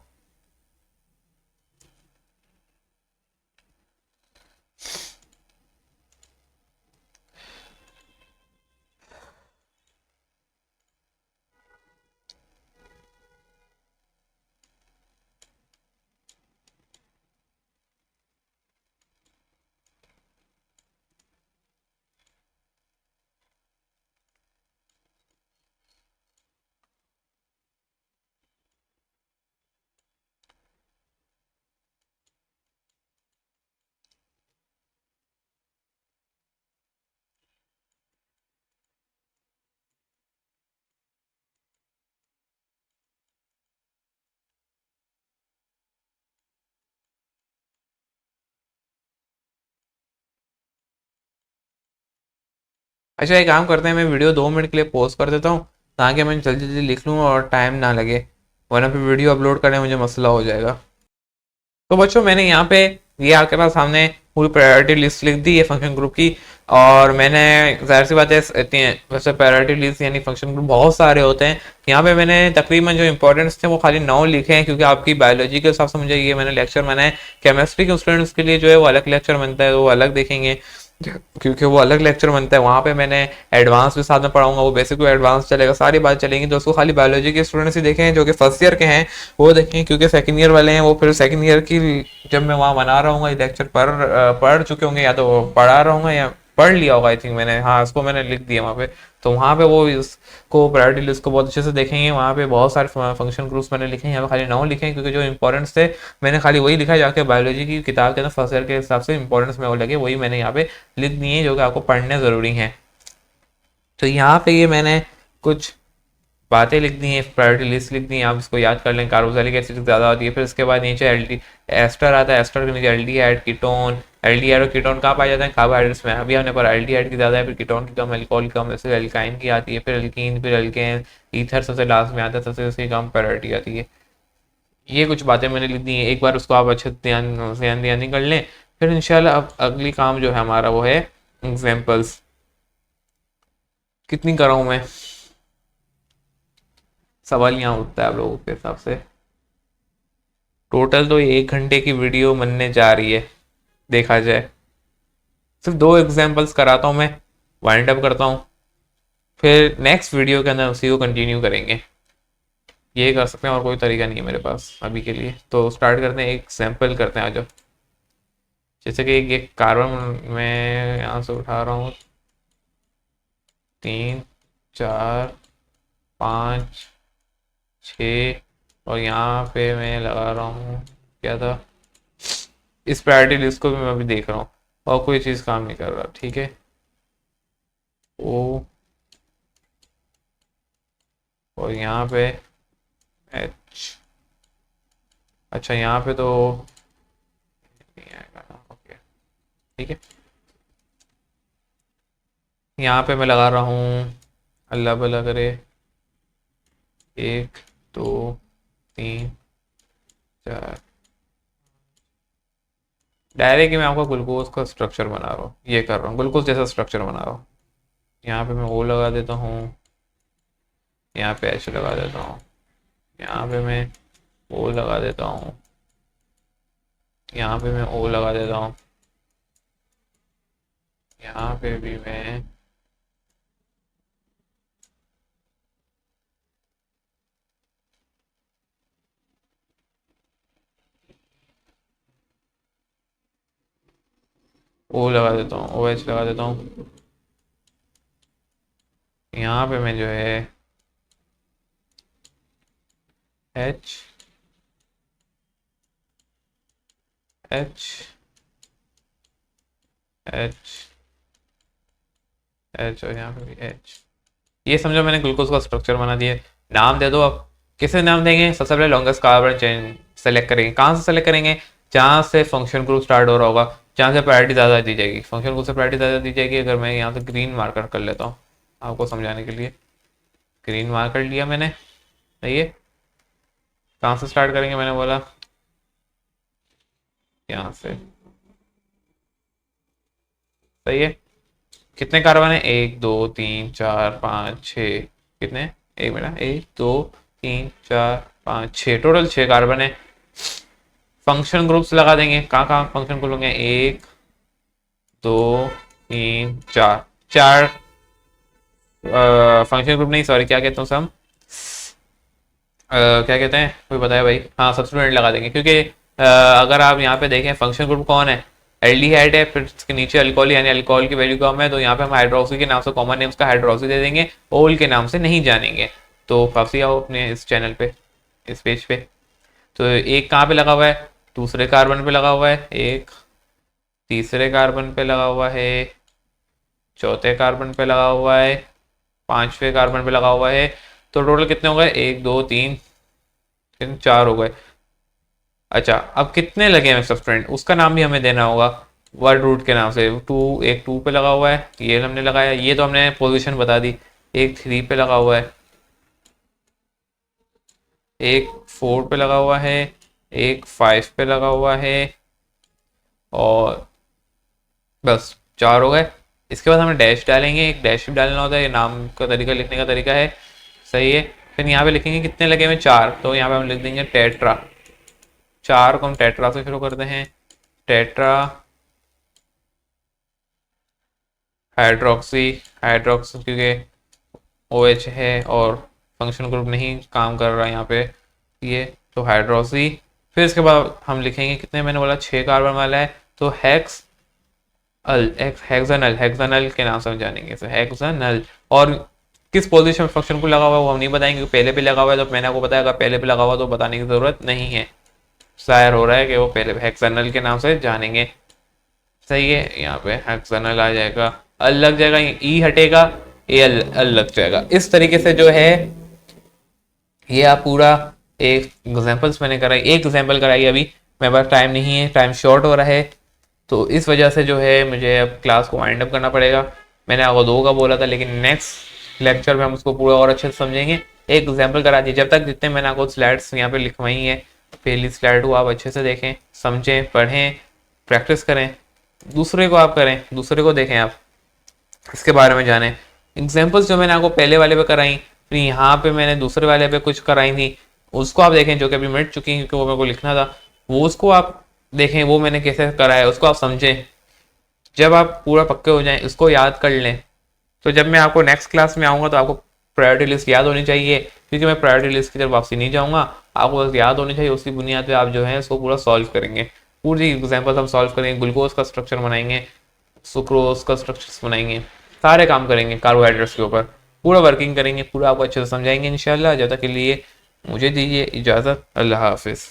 अच्छा, एक काम करते हैं, मैं वीडियो 2 मिनट के लिए पॉज कर देता हूँ, ताकि मैं जल्दी जल्दी लिख लूँ और टाइम ना लगे, वरना फिर वीडियो अपलोड करने में मुझे मसला हो जाएगा। तो बच्चों, मैंने यहाँ पे ये आपके पास सामने पूरी प्रायोरिटी लिस्ट लिख दी है फंक्शन ग्रुप की। और मैंने, जाहिर सी बात है, इतनी वैसे प्रायोरिटी लिस्ट यानी फंक्शन ग्रुप बहुत सारे होते हैं। यहाँ पे मैंने तकरीबन जो इंपॉर्टेंस थे वो खाली 9 लिखे हैं, क्योंकि आपकी बायोलॉजी के हिसाब से मुझे ये मैंने लेक्चर बनाए। केमिस्ट्री के स्टूडेंट्स के लिए जो है वो अलग लेक्चर बनता है, वो अलग देखेंगे, क्योंकि वो अलग लेक्चर बनता है। वहाँ पे मैंने एडवांस भी साथ में पढ़ाऊंगा, वो बेसिक भी एडवांस चलेगा, सारी बात चलेंगी। तो उसको खाली बायोलॉजी के स्टूडेंट्स ही देखें जो कि फर्स्ट ईयर के हैं, वो देखें, क्योंकि सेकंड ईयर वाले हैं वो फिर सेकंड ईयर की जब मैं वहाँ बना रहा हूँ लेक्चर पढ़ चुके होंगे, या तो पढ़ा रहा हूँ या पढ़ लिया होगा। आई थिंक मैंने, हाँ, उसको मैंने लिख दिया वहाँ पे। तो वहाँ पे वो इसको प्रायोरिटी लिस्ट को बहुत अच्छे से देखेंगे। वहाँ पे बहुत सारे फंक्शन ग्रुप्स मैंने लिखे हैं, यहाँ पे खाली 9 लिखे हैं, क्योंकि जो इंपॉर्टेंस थे मैंने खाली वही लिखा है, जाके बायोलॉजी की किताब के अंदर फर्स्ट ईयर के हिसाब से इंपॉर्टेंस में वो लगे, वही मैंने यहाँ पे लिख दिए हैं, जो कि आपको पढ़ने ज़रूरी हैं। तो यहाँ पे ये मैंने कुछ बातें लिख दी हैं, प्रायोरिटी लिस्ट लिख दी है, आप इसको याद कर लें। कार्बोक्सिलिक एसिड ज़्यादा होती है, फिर उसके बाद नीचे एल्डी एस्टर आता है, एस्टर के नीचे एल्डिहाइड, कीटोन। एल्डिहाइड और कीटोन कहाँ पाए जाते हैं? कार्बोहाइड्रेट्स में। अभी हमने पर एल्डिहाइड की ज़्यादा है, फिर कीटोन की कम, एल्कोहल कम, जैसे एल्काइन की आती है, फिर एल्कीन, फिर एल्केन, ईथर सबसे लास्ट में आता है, सबसे उसकी कम प्रायोरिटी आती है। ये कुछ बातें मैंने लिख दी हैं, एक बार उसको आप अच्छे ध्यान कर लें। फिर इंशाल्लाह अब अगली काम जो है हमारा वो है एग्जाम्पल्स। कितनी कराऊँ मैं? सवाल यहाँ उठता है आप लोगों के हिसाब से। टोटल तो 1 घंटे की वीडियो बनने जा रही है, देखा जाए। सिर्फ 2 एग्जाम्पल्स कराता हूँ मैं, वाइंड अप करता हूँ, फिर नेक्स्ट वीडियो के अंदर उसी को कंटिन्यू करेंगे। ये कर सकते हैं, और कोई तरीका नहीं है मेरे पास अभी के लिए। तो स्टार्ट करते हैं, एक सैंपल करते हैं आज। जैसे कि एक कार्बन मैं यहाँ से उठा रहा हूँ, 3, 4, 5, 6, और यहाँ पे मैं लगा रहा हूँ, क्या था, इस प्रायोरिटी लिस्ट को भी मैं अभी देख रहा हूँ, और कोई चीज़ काम नहीं कर रहा। ठीक है, ओ, और यहाँ पे एच। अच्छा, यहाँ पे तो नहीं आएगा ना, ओके, ठीक है। यहाँ पे मैं लगा रहा हूँ, अल्लाह भला करे, 1, 2, 3, 4। डायरेक्ट मैं आपको ग्लूकोज का स्ट्रक्चर बना रहा हूँ, ये कर रहा हूँ, ग्लूकोज जैसा स्ट्रक्चर बना रहा हूँ। यहाँ पे मैं ओ लगा देता हूँ, यहाँ पे एच लगा देता हूँ, यहाँ पे मैं ओ लगा देता हूँ, यहाँ पे मैं ओ लगा देता हूँ, यहाँ पे भी मैं ओ लगा देता हूँ, ओ एच लगा देता हूँ। यहाँ पे मैं जो है एच, एच, एच, एच, और यहाँ पे भी एच। ये समझो मैंने ग्लूकोज का स्ट्रक्चर बना दिया। नाम दे दो अब। किसे नाम देंगे? सबसे पहले लॉन्गेस्ट कार्बन चेन सेलेक्ट करेंगे। कहाँ से सेलेक्ट करेंगे? जहाँ से फंक्शन ग्रुप स्टार्ट हो रहा होगा, जहाँ से प्रायोरिटी ज़्यादा दी जाएगी। फंक्शन ग्रुप से प्रायोरिटी ज़्यादा दी जाएगी। अगर मैं यहाँ से ग्रीन मार्कर कर लेता हूँ आपको समझाने के लिए, ग्रीन मार्क कर लिया मैंने। सही है, कहाँ से स्टार्ट करेंगे, मैंने बोला यहाँ से। सही है, कितने कार्बन है, 1 2 3 4 5 6, कितने, एक मिनट, 1 2 3 4 5 6, टोटल 6 कार्बन है। फंक्शन ग्रुप्स लगा देंगे, कहाँ कहाँ फंक्शन ग्रुप होंगे, 1 2 3 4, चार फंक्शन ग्रुप नहीं, सॉरी, क्या कहते हैं उसे हम, क्या कहते हैं, कोई बताया भाई, हाँ सब्स्टिट्यूएंट लगा देंगे, क्योंकि अगर आप यहाँ पे देखें फंक्शन ग्रुप कौन है, एल्डिहाइड है, फिर उसके नीचे अल्कोहल, यानी अल्कोहल की वैल्यू कम है, तो यहाँ पे हम हाइड्रोक्सी के नाम से, कॉमन नेम्स का हाइड्रोक्सी दे देंगे, ओल के नाम से नहीं जानेंगे। तो काफी आओ अपने इस चैनल पे, इस पेज पे। तो एक कहाँ पे लगा हुआ है, दूसरे कार्बन पे लगा हुआ है, एक तीसरे कार्बन पे लगा हुआ है, चौथे कार्बन पे लगा हुआ है, पांचवें कार्बन पे लगा हुआ है। तो टोटल कितने हो गए, 1 2 3 4 हो गए। अच्छा, अब कितने लगे हैं सब्सट्रेंट, उसका नाम भी हमें देना होगा वर्ड रूट के नाम से। एक 2 पे लगा हुआ है, ये हमने लगाया, ये तो हमने पोजीशन बता दी। एक 3 पे लगा हुआ है, एक 4 पे लगा हुआ है, एक 5 पे लगा हुआ है, और बस 4 हो गए। इसके बाद हमें डैश डालेंगे, एक डैश भी डालना होता है, ये नाम का तरीका, लिखने का तरीका है। सही है, फिर यहाँ पे लिखेंगे कितने लगे हुए, 4, तो यहाँ पे हम लिख देंगे टेट्रा। 4 को हम टेट्रा से शुरू करते हैं, टेट्रा हाइड्रोक्सी, हाइड्रोक्सी क्योंकि OH है और फंक्शन ग्रुप नहीं काम कर रहा है यहाँ पे ये, तो हाइड्रोक्सी। फिर इसके बाद हम लिखेंगे कितने, मैंने बोला 6 कार्बन वाला है, तो हेक्स अल, हेक्सानल, हेक्सानल के नाम से हम जानेंगे, तो हेक्सानल। और किस पोजीशन में फंक्शन को लगा हुआ है वो हम नहीं बताएंगे, पहले भी लगा हुआ है, तो मैंने आपको बताया, अगर पहले भी लगा हुआ तो बताने की जरूरत नहीं है, जाहिर हो रहा है कि वो पहले हेक्सानल के नाम से जानेंगे। सही है, यहाँ पे हेक्सानल आ जाएगा, अल लग जाएगा, ई हटेगा, ए अल लग जाएगा। इस तरीके से जो है ये आप पूरा, एक एग्जाम्पल्स मैंने कराई, एक एग्जाम्पल कराई, अभी मेरे पास टाइम नहीं है, टाइम शॉर्ट हो रहा है, तो इस वजह से जो है मुझे अब क्लास को वाइंड अप करना पड़ेगा। मैंने आपको 2 का बोला था, लेकिन नेक्स्ट लेक्चर में हम उसको पूरा और अच्छे से समझेंगे। एक एग्जाम्पल करा दी, जब तक जितने मैंने आपको स्लाइड्स यहाँ पे लिखवाई हैं, पहली स्लाइड को आप अच्छे से देखें, समझें, पढ़ें, प्रैक्टिस करें, दूसरे को आप करें, दूसरे को देखें, आप इसके बारे में जानें। एग्जाम्पल्स जो मैंने आपको पहले वाले पे कराई, फिर यहाँ पे मैंने दूसरे वाले पे कुछ कराई थी, उसको आप देखें, जो कि अभी मिट चुकी हैं क्योंकि वो मेरे को लिखना था, वो उसको आप देखें, वो मैंने कैसे कराया है उसको आप समझें। जब आप पूरा पक्के हो जाएं, उसको याद कर लें, तो जब मैं आपको नेक्स्ट क्लास में आऊँगा तो आपको प्रायोरिटी लिस्ट याद होनी चाहिए, क्योंकि मैं प्रायोरिटी लिस्ट की तरफ वापसी नहीं जाऊँगा, आपको बस याद होनी चाहिए। उसी बुनियाद पे आप जो है उसको पूरा सॉल्व करेंगे, पूरी एग्जाम्पल हम सॉल्व करेंगे, ग्लूकोज का स्ट्रक्चर बनाएंगे, सुक्रोज का स्ट्रक्चर्स बनाएंगे, सारे काम करेंगे कार्बोहाइड्रेट्स के ऊपर, पूरा वर्किंग करेंगे, पूरा आपको अच्छे से समझाएंगे इंशाल्लाह। जब तक के लिए मुझे दीजिए इजाज़त, अल्लाह हाफिज़।